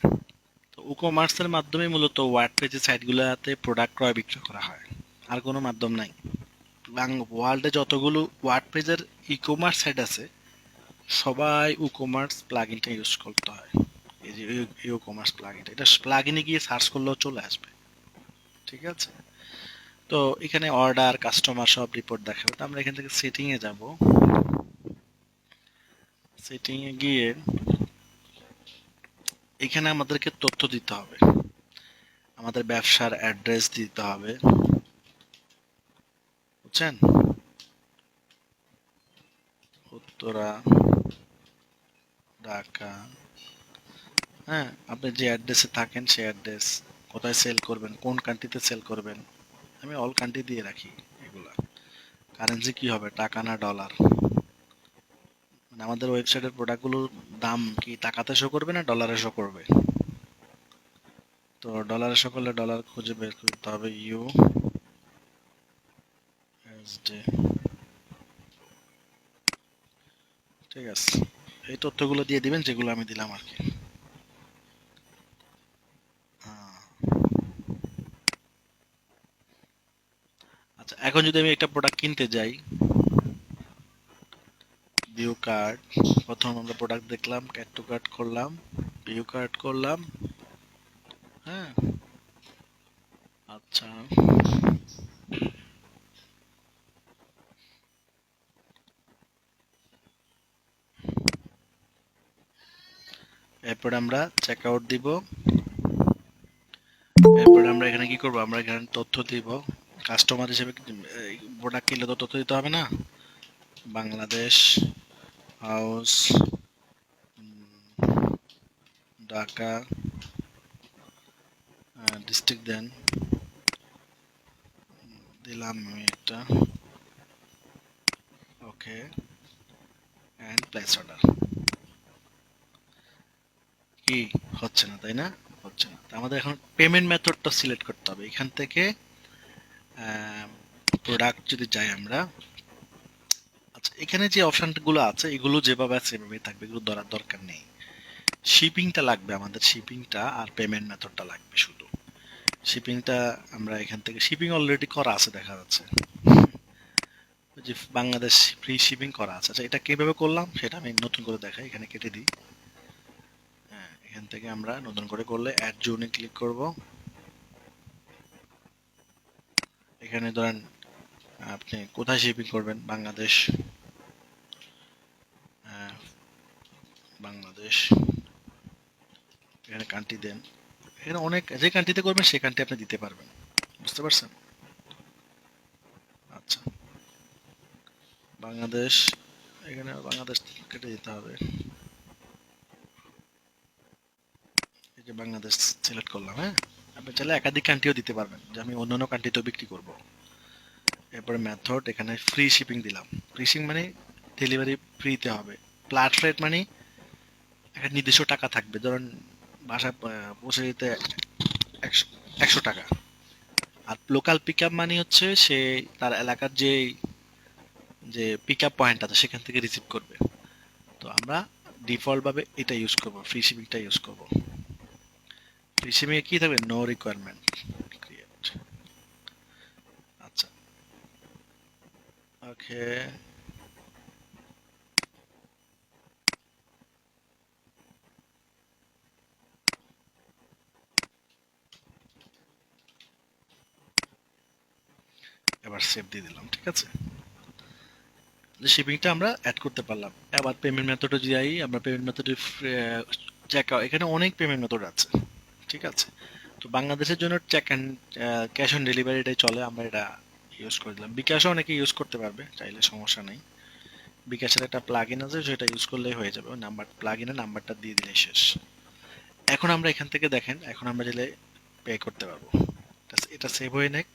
তো উকমার্সের মাধ্যমে মূলত ওয়ার্ড পেজের সাইটগুলোতে প্রোডাক্ট ক্রয় বিক্রয় করা হয়, আর কোনো মাধ্যম নাই। ওয়ার্ল্ডে যতগুলো ওয়ার্ড পেজের ই কমার্স সাইট আছে সবাই উকমার্স প্লাগইনটা ইউজ করতে হয়। এই যে ইউ কমার্স প্লাগইনটা, এটা প্লাগইনে গিয়ে সার্চ করলেও চলে আসবে, ঠিক আছে। তো এখানে অর্ডার কাস্টমার সব রিপোর্ট দেখাবে। তো আমরা এখান থেকে সেটিং এ যাব, সেটিং এ গিয়ে এখানে আমাদেরকে তথ্য দিতে হবে, আমাদের ব্যবসার অ্যাড্রেস দিতে হবে, বুঝছেন। উত্তরা, ঢাকা, হ্যাঁ আপনি যে অ্যাড্রেসে থাকেন সেই অ্যাড্রেস, কোথায় সেল করবেন, কোন কান্ট্রিতে সেল করবেন। আমি অল কান্ট্রি দিয়ে রাখি এগুলা। কারেন্সি কি হবে, টাকা না ডলার, মানে আমাদের ওয়েবসাইটের প্রোডাক্টগুলোর দাম কি টাকাতে শো করবে না ডলারে শো করবে। তো ডলারে শো করলে ডলার খুঁজে বের করতে হবে, ইউ এস ডি, ঠিক আছে। এই তথ্যগুলো দিয়ে দিবেন যেগুলো আমি দিলাম আর কি। আচ্ছা, এখন যদি আমি একটা প্রোডাক্ট কিনতে যাই, ভিউ কার্ড, প্রথম আমরা প্রোডাক্ট দেখলাম, ক্যাট টু কার্ট করলাম, ভিউ কার্ড করলাম, হ্যাঁ। আচ্ছা, এরপরে আমরা চেক আউট দিব। এরপরে আমরা এখানে কি করব, আমরা এখানে তথ্য দিব। কাস্টমার হিসেবে প্রোডাক্ট কিনলে তো তথ্য দিতে হবে না। বাংলাদেশ হাউস, ঢাকা, ডিস্ট্রিক্ট দেন, দিলাম আমি একটা, ওকে, অ্যান্ড প্লেস অর্ডার। কি হচ্ছে না, তাই না? হচ্ছে না। তো আমাদের এখন পেমেন্ট মেথডটা সিলেক্ট করতে হবে। এখান থেকে প্রোডাক্ট যদি যাই আমরা, আচ্ছা এখানে যে অপশনগুলো আছে এগুলো যেভাবে আছে সেভাবেই থাকবে, এগুলো ধরার দরকার নেই। শিপিংটা লাগবে আমাদের, শিপিংটা আর পেমেন্ট মেথডটা লাগবে শুধু। শিপিংটা আমরা এখান থেকে, শিপিং অলরেডি করা আছে দেখা যাচ্ছে, ওই যে বাংলাদেশ ফ্রি শিপিং করা আছে। আচ্ছা এটা কিভাবে করলাম সেটা আমি নতুন করে দেখাই, এখানে কেটে দিই। হ্যাঁ এখান থেকে আমরা নতুন করে করলে অ্যাড জোনে ক্লিক করব। এখানে ধরেন আপনি কোথায় শিপিং করবেন, বাংলাদেশ, আহ, বাংলাদেশ, এখানে কান্ট্রি দেন। এখানে অনেক, যে কান্ট্রিতে করবেন সেই কান্ট্রি আপনি দিতে পারবেন, বুঝতে পারছেন। আচ্ছা বাংলাদেশ, এখানে বাংলাদেশ কেটে দিতে হবে। এই যে বাংলাদেশ সিলেক্ট করলাম, হ্যাঁ। আপনি চাইলে একাধিক কান্ট্রিও দিতে পারবেন, যে আমি অন্যান্য কান্ট্রিতেও বিক্রি করব। এরপরে মেথড, এখানে ফ্রি শিপিং দিলাম। ফ্রি শিপিং মানে ডেলিভারি ফ্রিতে হবে। ফ্ল্যাট রেট মানে একটা নির্দিষ্ট টাকা থাকবে, ধরুন বাসায় পৌঁছে দিতে 100 টাকা। আর লোকাল পিক আপ মানে হচ্ছে সে তার এলাকার যে যে পিক আপ পয়েন্ট আছে সেখান থেকে রিসিভ করবে। তো আমরা ডিফল্ট ভাবে এটা ইউজ করব, ফ্রি শিপিংটা ইউজ করব। ফ্রি শিপিং এ কি থাকবে, নো রিকোয়ারমেন্ট ক্রিয়েট। আচ্ছা ওকে, এবার সেভ দিয়ে দিলাম, ঠিক আছে। শিপিংটা আমরা অ্যাড করতে পারলাম। এবার পেমেন্ট মেথডে যাই, আমরা পেমেন্ট মেথডে চেক, এখানে অনেক পেমেন্ট মেথড আছে, ঠিক আছে। তো বাংলাদেশের জন্য চেক অ্যান্ড ক্যাশ অন ডেলিভারিটাই চলে, আমরা এটা ইউজ করে দিলাম। বিকাশও অনেকে ইউজ করতে পারবে চাইলে, সমস্যা নেই। বিকাশের একটা প্লাগ ইন আছে, সেটা ইউজ করলেই হয়ে যাবে, ওই নাম্বার প্লাগ ইনের নাম্বারটা দিয়ে দিলে শেষ। এখন আমরা এখান থেকে দেখেন, এখন আমরা চাইলে পে করতে পারবো। এটা সেভ হয়ে নেক,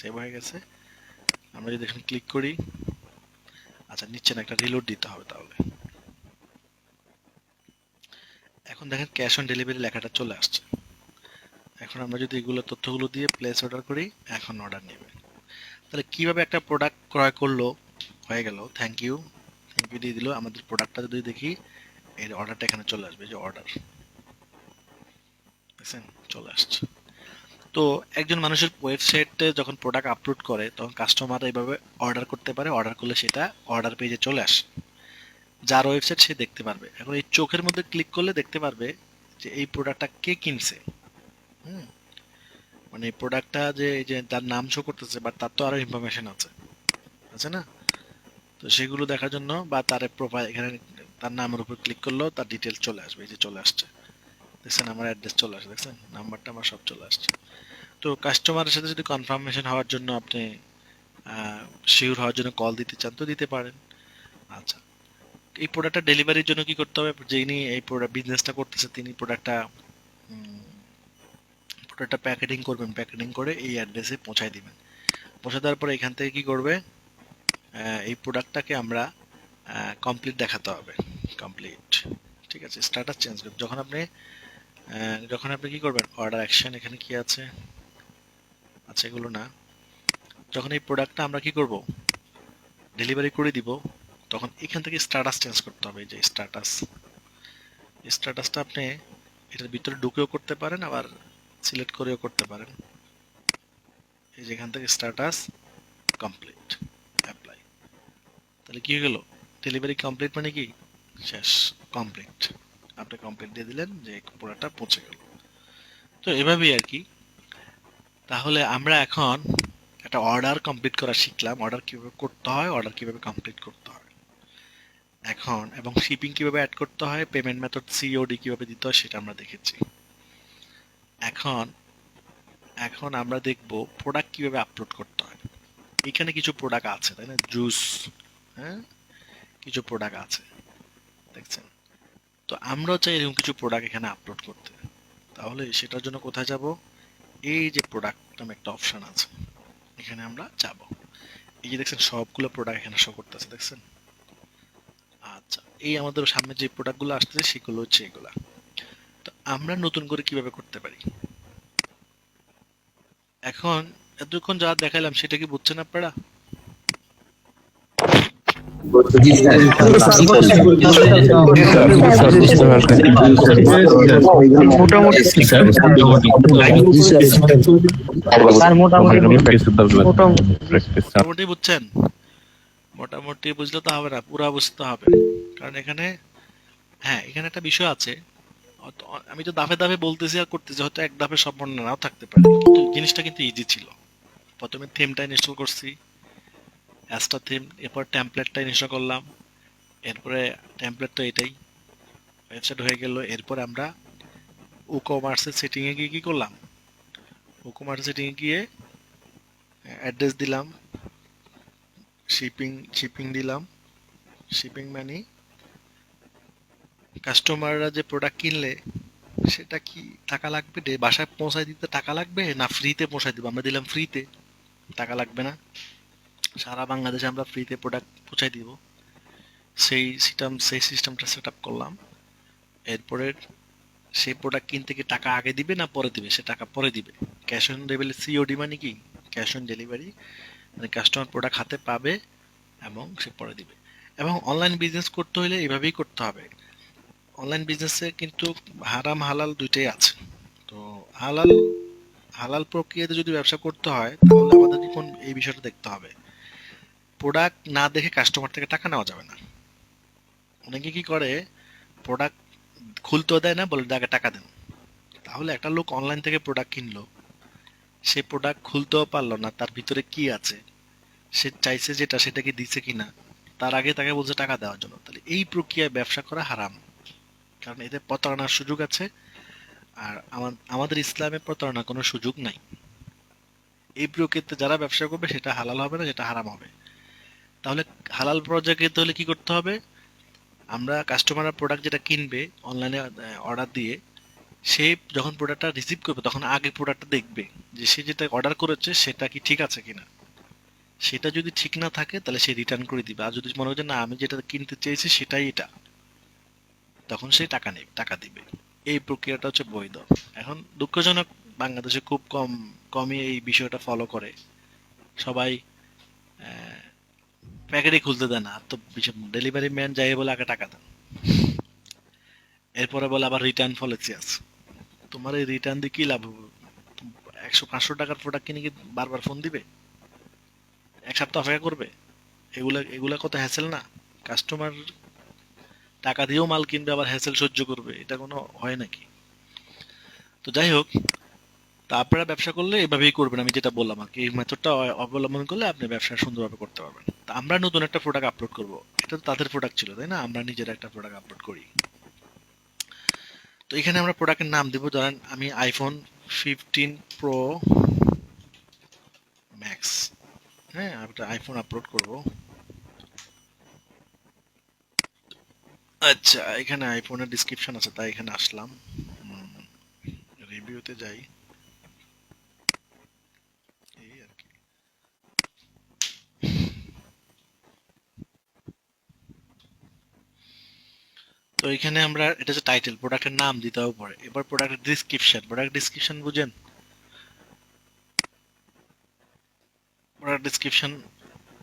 সেভ হয়ে গেছে। আমরা যদি এখানে ক্লিক করি, আচ্ছা নিচ্ছে না, একটা রিলোড দিতে হবে তাহলে। এখন দেখেন ক্যাশ অন ডেলিভারি লেখাটা চলে আসছে। এখন আমরা যদি এগুলো তথ্যগুলো দিয়ে প্লেস অর্ডার করি, এখন অর্ডার নেবে। তাহলে কিভাবে একটা প্রোডাক্ট ক্রয় করলো, হয়ে গেল, থ্যাংক ইউ দিয়ে দিল। আমাদের প্রোডাক্টটা যদি দেখি, এর অর্ডারটা এখানে চলে আসবে, যে অর্ডার দেখছেন চলে আসছে। তো একজন মানুষের ওয়েবসাইটে যখন প্রোডাক্ট আপলোড করে, তখন কাস্টমার এইভাবে অর্ডার করতে পারে, অর্ডার করলে সেটা অর্ডার পেজে চলে আসে, যার ওয়েবসাইট সে দেখতে পারবে। এখন এই চোখের মধ্যে ক্লিক করলে দেখতে পারবে যে এই প্রোডাক্টটা কে কিনছে। হুম, মানে এই প্রোডাক্টটা যে এই যে তার নাম শো করতেছে, বাট তার তো আরো ইনফরমেশন আছে, আছে না? তো সেগুলো দেখার জন্য, বা তার প্রোফাইল, এখানে তার নামের উপর ক্লিক করলেও তার ডিটেলস চলে আসবে, এই যে চলে আসছে, দেখছেন আমার অ্যাড্রেস চলে আসছে, দেখছেন নাম্বারটা আমার সব চলে আসছে। তো কাস্টমারের সাথে যদি কনফার্মেশন হওয়ার জন্য আপনি শিওর হওয়ার জন্য কল দিতে চান, তো দিতে পারেন। আচ্ছা, এই প্রোডাক্টটা ডেলিভারির জন্য কি করতে হবে, যিনি এই প্রোডাক্ট বিজনেসটা করতেছে তিনি প্রোডাক্টটা প্যাকেটিং করবেন, প্যাকেটিং করে এই অ্যাড্রেসে পৌঁছায় দিবেন। পৌঁছে দেওয়ার পরে এখান থেকে কি করবে, এই প্রোডাক্টটাকে আমরা কমপ্লিট দেখাতে হবে, কমপ্লিট, ঠিক আছে। স্ট্যাটাস চেঞ্জ করবেন যখন আপনি কি করবেন, অর্ডার অ্যাকশন, এখানে কি আছে, আচ্ছা এগুলো না। যখন এই প্রোডাক্টটা আমরা কি করব, ডেলিভারি করে দিব, তখন এখান থেকে স্ট্যাটাস চেঞ্জ করতে হবে, যে স্ট্যাটাসটা আপনি এটার ভিতরে ঢুকেও করতে পারেন, আবার সিলেক্ট করেও করতে পারেন। এই যে এখান থেকে স্ট্যাটাস কমপ্লিট, অ্যাপ্লাই, তাহলে কি হয়ে গেল, ডেলিভারি কমপ্লিট মানে কি শেষ, কমপ্লিট। আপনি কমপ্লিট দিয়ে দিলেন, যে পুরোটা পৌঁছে গেল। তো এভাবেই আর কি। তাহলে আমরা এখন একটা অর্ডার কমপ্লিট করা শিখলাম, অর্ডার কিভাবে করতে হয়, অর্ডার কিভাবে কমপ্লিট করতে হয় এখন, এবং শিপিং কিভাবে অ্যাড করতে হয়, পেমেন্ট মেথড সিওডি কিভাবে দিতে হয় সেটা আমরা দেখেছি। এখন এখন আমরা দেখব প্রোডাক্ট কিভাবে আপলোড করতে হয়। এখানে কিছু প্রোডাক্ট আছে, তাই না, জুস, হ্যাঁ কিছু প্রোডাক্ট আছে, দেখছেন। তো আমরাও চাই এরকম কিছু প্রোডাক্ট এখানে আপলোড করতে। তাহলে সেটার জন্য কোথায় যাব, এই যে প্রোডাক্ট নামে একটা অপশন আছে, এখানে আমরা যাব। এই যে দেখছেন সবগুলো প্রোডাক্ট এখানে শো করতেছে, দেখছেন। আচ্ছা, এই আমাদের সামনে যে প্রোডাক্টগুলো আসতেছে সেগুলো হচ্ছে এগুলা। তো আমরা নতুন করে কিভাবে করতে পারি, এখন এতক্ষণ যা দেখাইলাম সেটা কি বুঝছেন আপনারা? জি স্যার। মোটামুটি স্যার মোটামুটি বুঝছেন? মোটামুটি বুঝলে তো হবে না, পুরা বুঝতে হবে। কারণ এখানে, হ্যাঁ এখানে একটা বিষয় আছে, আমি তো দাফে দাফে বলতেছি আর করতেছি, হয়তো এক দাফে সম্পূর্ণ নাও থাকতে পারে, কিন্তু জিনিসটা কিন্তু ইজি ছিল। প্রথমে থিমটা ইনস্টল করছি, অ্যাস্টা থিম, এরপর টেমপ্লেটটা ইনস্টল করলাম, এরপরে টেমপ্লেট তো এটাই, ওয়েবসাইট হয়ে গেল। এরপর আমরা উকমার্সের সেটিং এ গিয়ে কি করলাম, উকমার্স সেটিং এ গিয়ে অ্যাড্রেস দিলাম, শিপিং দিলাম। শিপিং মানে কাস্টমাররা যে প্রোডাক্ট কিনলে সেটা কি টাকা লাগবে, বাসায় পৌঁছায় দিতে টাকা লাগবে না ফ্রিতে পৌঁছায় দিব, আমরা দিলাম ফ্রিতে, টাকা লাগবে না। সারা বাংলাদেশে আমরা ফ্রিতে প্রোডাক্ট পৌঁছায় দিব, সেই সিস্টেমটা সেট আপ করলাম। এরপরে সেই প্রোডাক্ট কিনতে কি টাকা আগে দিবে না পরে দিবে, সে টাকা পরে দিবে। ক্যাশ অন ডেলিভারি, সিওডি মানে কি, ক্যাশ অন ডেলিভারি মানে কাস্টমার প্রোডাক্ট হাতে পাবে এবং সে পরে দিবে। এবং অনলাইন বিজনেস করতে হলে এভাবেই করতে হবে। অনলাইন বিজনেসে কিন্তু হারাম হালাল দুইটাই আছে। তো হালাল হালাল প্রক্রিয়াতে যদি ব্যবসা করতে হয়, তাহলে আমাদের এখন এই বিষয়টা দেখতে হবে, প্রোডাক্ট না দেখে কাস্টমার থেকে টাকা নেওয়া যাবে না। অনেকে কি করে, প্রোডাক্ট খুলতেও দেয় না, বলে আগে টাকা দেন। তাহলে একটা লোক অনলাইন থেকে প্রোডাক্ট কিনলো, সে প্রোডাক্ট খুলতেও পারলো না, তার ভিতরে কি আছে সে চাইছে যেটা সেটাকে দিছে কিনা, তার আগে তাকে বলছে টাকা দেওয়ার জন্য, তাহলে এই প্রক্রিয়ায় ব্যবসা করা হারাম, কারণ এতে প্রতারণার সুযোগ আছে। আর আমাদের ইসলামে প্রতারণার কোনো সুযোগ নাই। এই প্রকৃতিতে যারা ব্যবসা করবে সেটা হালাল হবে না, সেটা হারাম হবে। তাহলে হালাল পর্যায়ে হলে কি করতে হবে? আমরা কাস্টমার প্রোডাক্ট যেটা কিনবে অনলাইনে অর্ডার দিয়ে, সে যখন প্রোডাক্টটা রিসিভ করবে তখন আগে প্রোডাক্টটা দেখবে যে সে যেটা অর্ডার করেছে সেটা কি ঠিক আছে কিনা। সেটা যদি ঠিক না থাকে তাহলে সে রিটার্ন করে দিবে। আর যদি মনে হয় যে না, আমি যেটা কিনতে চেয়েছি সেটাই এটা, তখন সে টাকা নেবে, টাকা দিবে। এই প্রক্রিয়াটা হচ্ছে বৈধ। এখন দুঃখজনক, বাংলাদেশে খুব কমই এই বিষয়টা ফলো করে। সবাই প্যাকেটই খুলতে দেয় না, তো ডেলিভারি ম্যান যাই বলে আগে টাকা দেন, এরপরে বলে আবার রিটার্ন পলিসি আছে। তোমার এই রিটার্ন দিয়ে কি লাভ হবে? 100-500 টাকার প্রোডাক্ট কিনে কি বারবার ফোন দিবে? এক সপ্তাহ অপেক্ষা করবে? এগুলা এগুলা কত হ্যাসেল না? কাস্টমার টাকা দিয়েও মাল কিনবে, আবার হ্যাসেল সহ্য করবে, এটা কোনো হয় নাকি? তো যাই হোক, তা আপনারা ব্যবসা করলে এভাবেই করবেন, আমি যেটা বললাম আর কি, এই মেথডটা অবলম্বন করলে আপনি ব্যবসা সুন্দরভাবে করতে পারবেন। তা আমরা নতুন একটা প্রোডাক্ট আপলোড করব, এটা তো তাদের প্রোডাক্ট ছিল তাই না, আমরা নিজের একটা প্রোডাক্ট আপলোড করি। তো এখানে আমরা প্রোডাক্টের নাম দিব, ধরেন আমি আইফোন 15 প্রো ম্যাক্স। হ্যাঁ, একটা আইফোন আপলোড করব। আচ্ছা, এখানে আইফোনের ডিসক্রিপশন আছে তাই এখানে আসলাম। রিভিউতে যাই, এই আর কি। তো এখানে আমরা এটা হচ্ছে টাইটেল, প্রোডাক্টের নাম দিতে হবে পরে। এবার প্রোডাক্টের ডিসক্রিপশন, প্রোডাক্ট ডিসক্রিপশন বুঝেন? প্রোডাক্ট ডিসক্রিপশন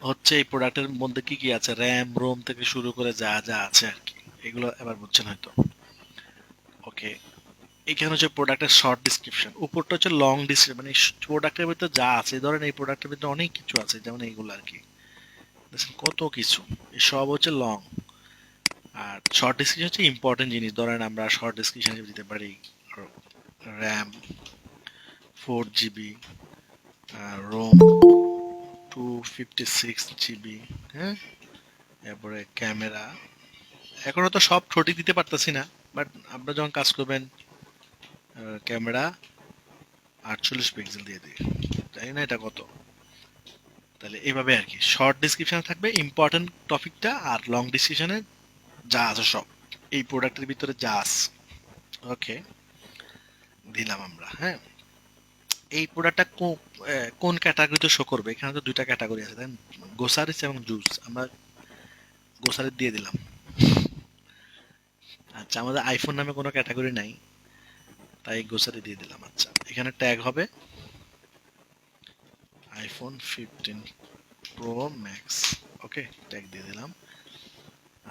হচ্ছে এই প্রোডাক্টের মধ্যে কি কি আছে, র্যাম রোম থেকে শুরু করে যা যা আছে আর কি, এগুলো এবার বুঝছেন হয়তো। ওকে, এখানে হচ্ছে প্রোডাক্টের শর্ট ডিসক্রিপশন, উপরটা হচ্ছে লং ডিসক্রিপশন, মানে প্রোডাক্টের ভিতরে যা আছে, ধরেন এই প্রোডাক্টের ভিতরে অনেক কিছু আছে, যেমন এইগুলো আর কি, দেখছেন কত কিছু, এই সব হচ্ছে লং। আর শর্ট ডিসক্রিপশন হচ্ছে ইম্পর্টেন্ট জিনিস, ধরেন আমরা শর্ট ডিসক্রিপশন দিতে পারি র্যাম 4 GB, রোম 256 GB, হ্যাঁ, এরপরে ক্যামেরা, এখনো তো সব সঠিক দিতে পারতেছি না, বাট আপনারা যখন কাজ করবেন ক্যামেরা 48 পিক্সেল দিয়ে দিই, জানি না এটা কত। তাহলে এইভাবে আর কি শর্ট ডিসক্রিপশন থাকবে ইম্পর্টেন্ট টপিকটা, আর লং ডিসক্রিপশনে যা আছে সব, এই প্রোডাক্টের ভিতরে যা আছে। ওকে, দিলাম আমরা। হ্যাঁ, এই প্রোডাক্টটা কোন ক্যাটাগরিতে শো করবে, এখানে তো দুইটা ক্যাটাগরি আছে, দেন গোসারিস এবং জুস, আমরা গোসারি দিয়ে দিলাম। আচ্ছা, আমাদের আইফোন নামে কোনো ক্যাটাগরি নাই, তাই গোসারি দিয়ে দিলাম। আচ্ছা, এখানে ট্যাগ হবে আইফোন 15 প্রো ম্যাক্স। ওকে, ট্যাগ দিয়ে দিলাম।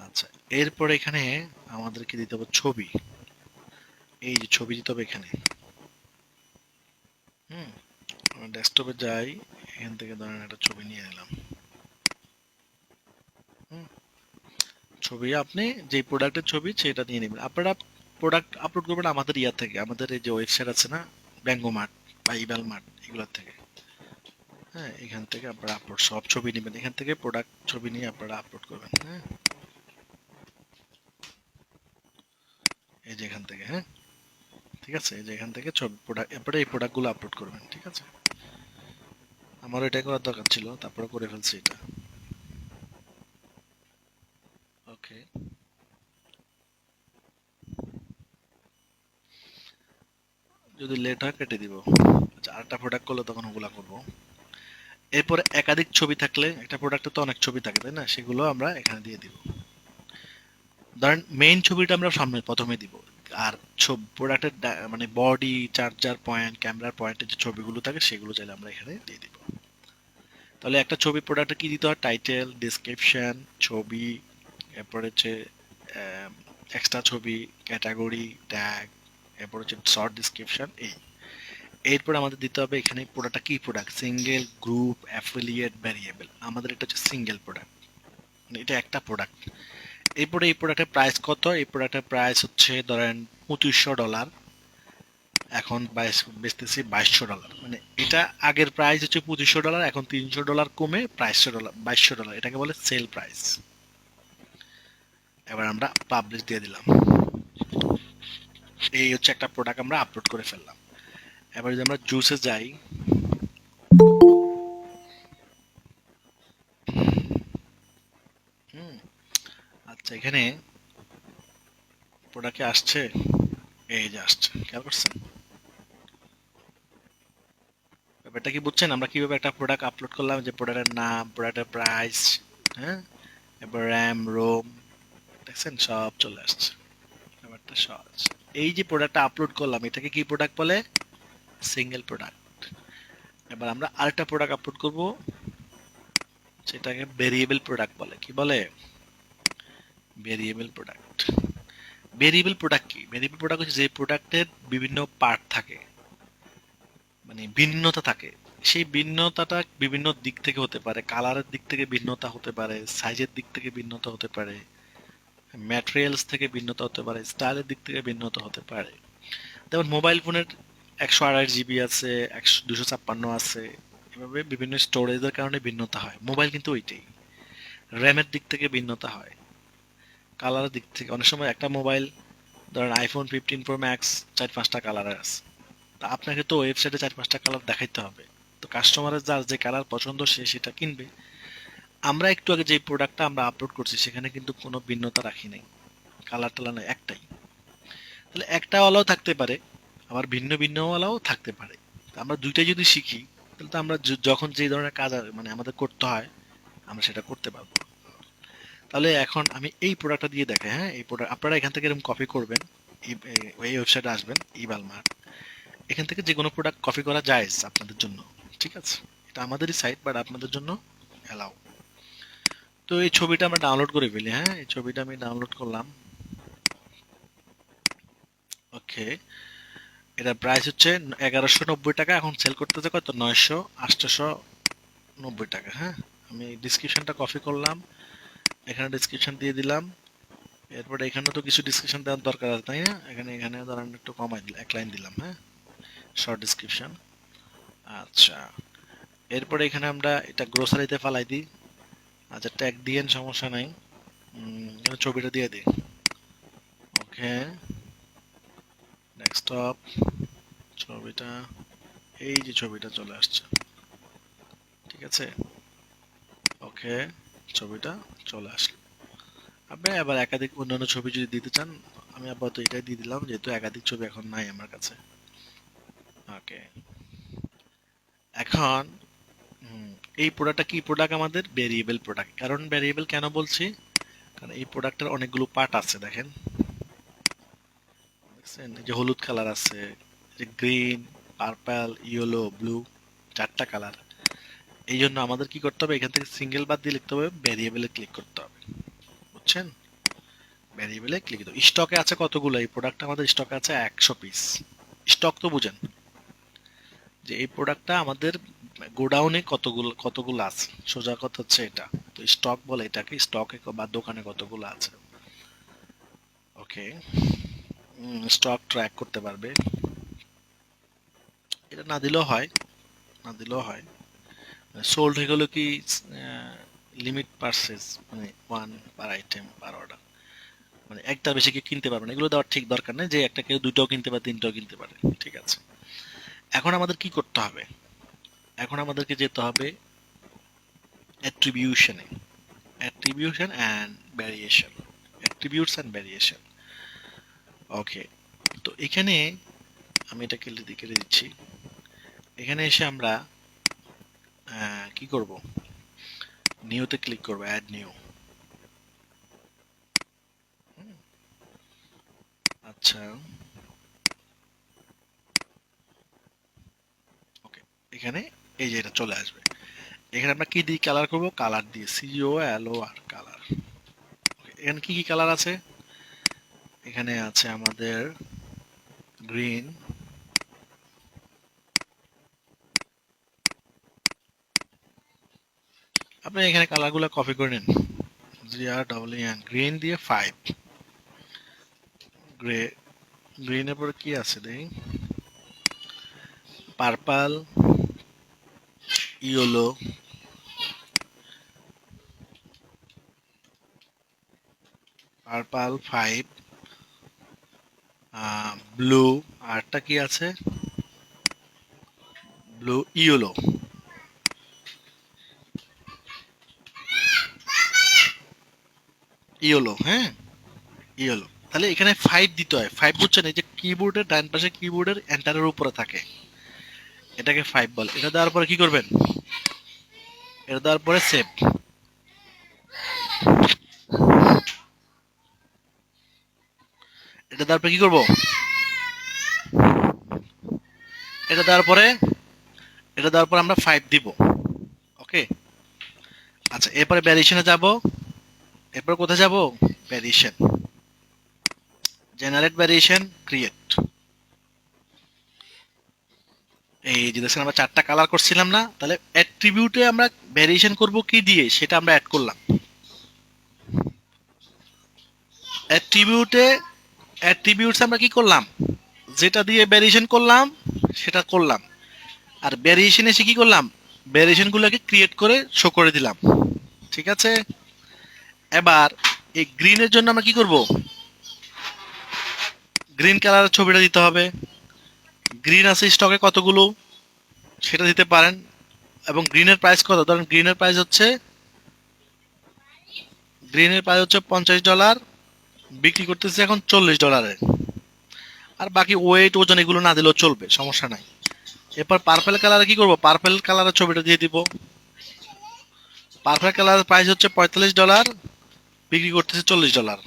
আচ্ছা, এরপরে এখানে আমাদেরকে দিতে হবে ছবি, এই যে ছবি দিতে হবে এখানে। হুম, আমরা ডেস্কটপে যাই, এখান থেকে ধরেন একটা ছবি নিয়ে নিলাম। হুম, ছবি আপনি যে প্রোডাক্টের ছবি সেটা নিয়ে নেবেন। আপনারা প্রোডাক্ট আপলোড করবেন আমাদের ইয়া থেকে, আমাদের এই যে ওয়েবসাইট আছে না, ব্যাঙ্গো মার্ট বা ইবেল মার্ট, এগুলোর থেকে। হ্যাঁ, এখান থেকে আপনারা আপলোড সব ছবি নেবেন, এখান থেকে প্রোডাক্ট ছবি নিয়ে আপনারা আপলোড করবেন। হ্যাঁ, এই যে এখান থেকে, হ্যাঁ ঠিক আছে, এই যে এখান থেকে ছবি প্রোডাক্ট, এরপরে এই প্রোডাক্টগুলো আপলোড করবেন। ঠিক আছে, আমারও এটা করার দরকার ছিল, তারপরে করে ফেলছি এটা। ওকে, যদি লেট হয় কেটে দিব। আচ্ছা, আরেকটা প্রোডাক্ট করলে তখন ওগুলা করবো। এরপরে একাধিক ছবি থাকলে, একটা প্রোডাক্টে তো অনেক ছবি থাকে তাই না, সেগুলো আমরা এখানে দিয়ে দিব। ধরেন মেইন ছবিটা আমরা সামনে প্রথমে দিব, আর প্রোডাক্টের মানে বডি, চার্জার পয়েন্ট, ক্যামেরার পয়েন্টের যে ছবিগুলো থাকে সেগুলো চাইলে আমরা এখানে দিয়ে দিব। তাহলে একটা ছবি প্রোডাক্টে কি দিতে হয়, টাইটেল, ডেসক্রিপশন, ছবি, এরপর হচ্ছে এক্সট্রা ছবি, ক্যাটাগরি, ট্যাগ, এরপর হচ্ছে শর্ট ডিসক্রিপশন। এরপর আমাদের দিতে হবে এখানে প্রোডাক্টটা কি product, single, group, affiliate, variable. আমাদের এটা হচ্ছে সিঙ্গেল প্রোডাক্ট, মানে এটা একটা প্রোডাক্ট। এরপরে এই প্রোডাক্টের প্রাইস কত, এই প্রোডাক্টের প্রাইস হচ্ছে ধরেন $2500। এখন বেচতেছি $2200। মানে এটা আগের প্রাইস হচ্ছে $2500, এখন $300 কমে $2200, $2200, এটাকে বলে সেল প্রাইস। এবার আমরা পাবলিশ দিয়ে দিলাম। এই হচ্ছে একটা প্রোডাক্ট আমরা আপলোড করে ফেললাম। এবার যদি আমরা জুসে যাই, হুম, আচ্ছা এখানে প্রোডাক্টে আসছে, এই যে আসছে, খেয়াল করছেন ব্যাপারটা কি বুঝছেন? আমরা কিভাবে একটা প্রোডাক্ট আপলোড করলাম, যে প্রোডাক্টের নাম, প্রোডাক্টের প্রাইস, হ্যাঁ, এবার র্যাম, রোম, দেখছেন সব চলে আসছে। ব্যাপারটা সহজ। এই যে প্রোডাক্টটা আপলোড করলাম, এটাকে কি প্রোডাক্ট বলে? Single product. এবার আমরা আরেকটা প্রোডাক্ট আপলোড করব, সেটাকে ভেরিয়েবল প্রোডাক্ট বলে। কি বলে? Variable product. ভেরিয়েবল প্রোডাক্ট কি? ভেরিয়েবল প্রোডাক্ট হচ্ছে যে প্রোডাক্টের বিভিন্ন পার্ট থাকে, মানে ভিন্নতা থাকে। সেই ভিন্নতাটা বিভিন্ন দিক থেকে হতে পারে, কালারের দিক থেকে ভিন্নতা হতে পারে, সাইজের দিক থেকে ভিন্নতা হতে পারে, ম্যাটেরিয়ালস থেকে ভিন্নতা হতে পারে, স্টাইলের দিক থেকে ভিন্নতা হতে পারে। যেমন মোবাইল ফোনের 128 GB আছে, 256 আছে, এভাবে বিভিন্ন স্টোরেজের কারণে ভিন্নতা হয়। মোবাইল কিন্তু ওইটাই। র্যামের দিক থেকে ভিন্নতা হয়, কালারের দিক থেকে। অনেক সময় একটা মোবাইল, ধরেন আইফোন 15 Pro Max, 4-5টা কালার আছে। তা আপনাকে তো ওয়েবসাইটে 4-5টা কালার দেখাইতে হবে। তো কাস্টমারের যার যে কালার পছন্দ সে সেটা কিনবে। আমরা একটু আগে যে প্রোডাক্টটা আমরা আপলোড করছি সেখানে কিন্তু কোনো ভিন্নতা রাখি নাই, কালার টালার নাই, একটাই। তাহলে একটা ওয়ালাও থাকতে পারে, আবার ভিন্ন ভিন্ন ওয়ালাও থাকতে পারে। তা আমরা দুইটাই যদি শিখি, তাহলে তো আমরা যখন যে ধরনের কাজ মানে আমাদের করতে হয়, আমরা সেটা করতে পারবো। তাহলে এখন আমি এই প্রোডাক্টটা দিয়ে দেখাই। হ্যাঁ, এই প্রোডাক্ট আপনারা এখান থেকে এরকম কপি করবেন, এই ওয়েবসাইটে আসবেন, ইবালমার্ট। এখান থেকে যে কোনো প্রোডাক্ট কপি করা যায় আপনাদের জন্য, ঠিক আছে? এটা আমাদেরই সাইট, বাট আপনাদের জন্য অ্যালাউ। তো এই ছবিটা আমরা ডাউনলোড করে ফেলি। হ্যাঁ, এই ছবিটা আমি ডাউনলোড করলাম। ওকে, এটার প্রাইস হচ্ছে $1190, এখন সেল করতেছে কত? 890 টাকা। হ্যাঁ, আমি ডিসক্রিপশনটা কপি করলাম, এখানে ডিসক্রিপশন দিয়ে দিলাম। এরপরে এখানে তো কিছু ডিসক্রিপশন দেওয়ার দরকার আছে, তাই না? এখানে এখানে ধরেন একটু কমাই দিলাম, এক লাইন দিলাম। হ্যাঁ, শর্ট ডিসক্রিপশন। আচ্ছা, এরপরে এখানে আমরা এটা গ্রোসারিতে ফালাই দিই। আচ্ছা, ট্যাগ দিয়েন, সমস্যা নাই। এখানে ছবিটা দিয়ে দিই। ওকে, ডেস্কটপ, ছবিটা, এই যে ছবিটা চলে আসছে, ঠিক আছে? ওকে, ছবিটা চলে আসলো। আপনি আবার একাধিক অন্যান্য ছবি যদি দিতে চান, আমি আপাতত এটাই দিয়ে দিলাম, যেহেতু একাধিক ছবি এখন নাই আমার কাছে। ওকে, এখন এই প্রোডাক্টটা কি প্রোডাক্ট? আমাদের ভেরিয়েবল প্রোডাক্ট। কারণ ভেরিয়েবল কেন বলছি? কারণ এই প্রোডাক্টের অনেকগুলো পার্ট আছে, দেখেন, দেখছেন? এই যে হলুদ কালার আছে, যে গ্রিন, পার্পল, ইয়েলো, ব্লু, 4টা কালার। এই জন্য আমাদের কি করতে হবে? এখান থেকে সিঙ্গেল বাদ দিয়ে লিখতে হবে, ভেরিয়েবলে ক্লিক করতে হবে। বুঝছেন? ভেরিয়েবলে ক্লিক করতে হবে। স্টকে আছে কতগুলো? এই প্রোডাক্টটা আমাদের স্টকে আছে 100 পিস। স্টক তো বুঝেন, যে এই প্রোডাক্টটা আমাদের গোডাউনে কতগুলো কতগুলো আছে, সোজা কথা হচ্ছে এটা। তো স্টক বলে এটাকে, স্টকে বা দোকানে কতগুলো আছে। ওকে, স্টক ট্র্যাক করতে পারবে। এটা না দিলেও হয়, না দিলেও হয়। সোল্ড হয়ে গেল কি, লিমিট পারচেজ, মানে 1 পার আইটেম পার অর্ডার, মানে একটার বেশি কেউ কিনতে পারবে না। এগুলো দেওয়ার ঠিক দরকার নেই, যে একটা কেউ দুইটাও কিনতে পারে, তিনটাও কিনতে পারে, ঠিক আছে? এখন আমাদের কি করতে হবে? এখন আমাদেরকে যেতে হবে অ্যাট্রিবিউশনে, attribution and variation, attributes and variation. Okay, তো এখানে আমি এটা কেটে দিচ্ছি। এখানে এসে আমরা কি করব? নিউতে ক্লিক করব, অ্যাড নিউ। আচ্ছা, ওকে, এখানে এই যে এটা চলে আসবে। এখানে আমরা কি দিয়ে কালার করব? কালার দিয়ে, COLOR, কালার। এখানে কি কি কালার আছে? এখানে আছে আমাদের গ্রিন, আপনি এখানে কালারগুলো কপি করে নিন। গ্রিন দিয়ে 5, গ্রে, গ্রিনের পরে কি আছে দেখি, পার্পল, ইয়েলো, পার্পল 5, ব্লু, আরটা কি আছে, ব্লু, ইয়েলো, ইয়েলো, হ্যাঁ, ইয়েলো। তাহলে এখানে 5 দিতে হয়। 5 বুঝছেন, এই যে কিবোর্ডের ডান পাশে কিবোর্ডের এন্টারের উপরে থাকে, এটাকে 5 বলে। এটা দেওয়ার পরে কি করবেন, এটা দেওয়ার পরে সেভ। এটা দেওয়ার পরে কি করব, এটা দেওয়ার পরে, এটা দেওয়ার পরে আমরা 5 দিব। ওকে, আচ্ছা, এরপরে ভ্যারিয়েশনে যাব। এরপর কোথায় যাব, ভ্যারিয়েশন, জেনারেট ভ্যারিয়েশন, ক্রিয়েট। এই যে দেখছেন আমরা 4টা কালার করছিলাম না, তাহলে অ্যাট্রিবিউটে আমরা ভ্যারিয়েশন করব কি দিয়ে, সেটা আমরা অ্যাড করলাম। অ্যাট্রিবিউটে, অ্যাট্রিবিউটস আমরা কি করলাম, যেটা দিয়ে ভ্যারিয়েশন করলাম সেটা করলাম। আর ভ্যারিয়েশন এসে কি করলাম, ভ্যারিয়েশনগুলোকে ক্রিয়েট করে শো করে দিলাম। ঠিক আছে, এবার এই গ্রিনের জন্য আমরা কি করব, গ্রিন কালারের ছবিটা দিতে হবে। গ্রিন আছে স্টকে কতগুলো, সেটা দিতে পারেন। এবং গ্রিনের প্রাইস কত, ধরেন গ্রিনের প্রাইস হচ্ছে, $50, বিক্রি করতেছে এখন $40। আর বাকি ওয়েট, ওজন এগুলো না দিলেও চলবে, সমস্যা নাই। এরপর পার্পল কালারে কি করব, পার্পল কালারের ছবিটা দিয়ে দিব। পার্পল কালারের প্রাইস হচ্ছে $45, বিক্রি করতেছে $40।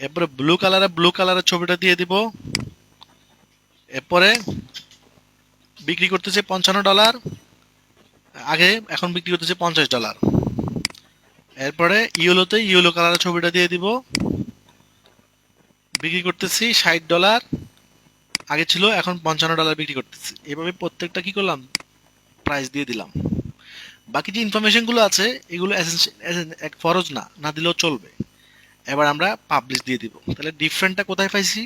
এরপরে ব্লু কালারের ছবিটা দিয়ে দিব। এরপরে বিক্রি করতেছে $55, আগে এখন বিক্রি করতেছে $50। এরপরে ইয়েলো কালারের ছবিটা দিয়ে দিব, বিক্রি করতেছি $60, আগে ছিল এখন $55 বিক্রি করতেছি। এভাবে প্রত্যেকটা কি করলাম, প্রাইস দিয়ে দিলাম। বাকি যে ইনফরমেশন গুলো আছে এগুলো এক ফরজ না, না দিলেও চলবে। এবার আমরা পাবলিশ দিয়ে দিব। তাহলে ডিফারেন্টটা কোথায় পাইছি,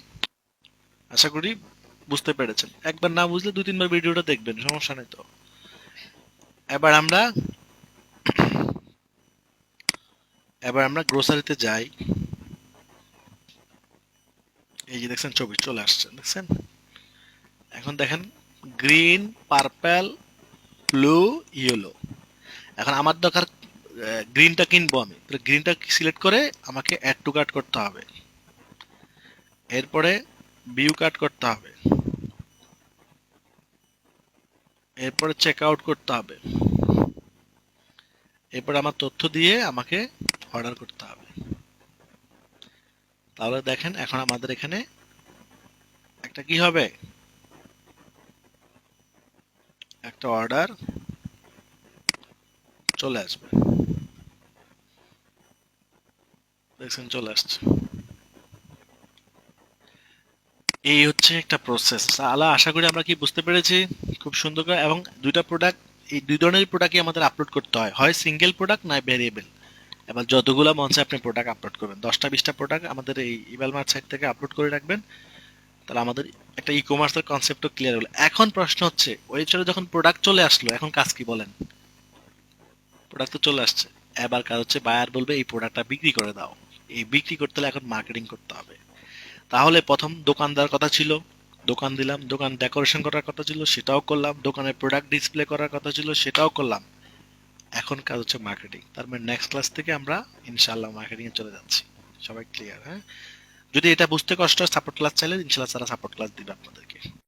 আশা করি বুঝতে পেরেছেন। একবার না বুঝলে 2-3 বার ভিডিওটা দেখবেন, সমস্যা নেই তো। এবার আমরা গ্রোসারিতে যাই। এই যে দেখছেন ছবি চলে আসছে, দেখছেন। এখন দেখেন গ্রিন, পার্পল, ব্লু, ইয়েলো। এখন আমার দরকার গ্রিনটা কিনবো আমি, তাহলে গ্রিনটা সিলেক্ট করে আমাকে অ্যাড টু কার্ট করতে হবে। এরপরে ভিউ কার্ট করতে হবে। এরপরে চেক আউট করতে হবে। এরপরে আমার তথ্য দিয়ে আমাকে অর্ডার করতে হবে। তাহলে দেখেন এখন আমাদের এখানে একটা কি হবে, একটা অর্ডার চলে আসবে। দেখছেন চলে আসছে। এই হচ্ছে একটা প্রসেস। আশা করি আমরা কি বুঝতে পেরেছি খুব সুন্দর করে। এবং দুইটা প্রোডাক্ট, এই দুই ধরনের প্রোডাক্টই আমাদের আপলোড করতে হয়, হয় সিঙ্গেল প্রোডাক্ট নয় ভেরিয়েবল। এবার যতগুলো মঞ্চে আপনি প্রোডাক্ট আপলোড করবেন, 10টা-20টা প্রোডাক্ট আমাদের এই ইমেলমার্ট সাইট থেকে আপলোড করে রাখবেন। তাহলে আমাদের একটা ই কমার্সের কনসেপ্টও ক্লিয়ার হলো। এখন প্রশ্ন হচ্ছে, ওয়েবসাইটে যখন প্রোডাক্ট চলে আসলো, এখন কাজ কি বলেন? প্রোডাক্ট তো চলে আসছে, এবার কাজ হচ্ছে বায়ার বলবে এই প্রোডাক্টটা বিক্রি করে দাও। এই বিক্রি করতে হলে এখন মার্কেটিং করতে হবে। তাহলে প্রথম দোকান দেওয়ার কথা ছিল, দোকান দিলাম। দোকান ডেকোরেশন করার কথা ছিল, সেটাও করলাম। দোকানের প্রোডাক্ট ডিসপ্লে করার কথা ছিল, সেটাও করলাম। এখন কাজ হচ্ছে মার্কেটিং। তার মানে নেক্সট ক্লাস থেকে আমরা ইনশাআল্লাহ মার্কেটিং এ চলে যাচ্ছি। সবাই ক্লিয়ার? হ্যাঁ, যদি এটা বুঝতে কষ্ট হয়, সাপোর্ট ক্লাস চাইলে ইনশাআল্লাহ তারা সাপোর্ট ক্লাস দিবে আপনাদেরকে।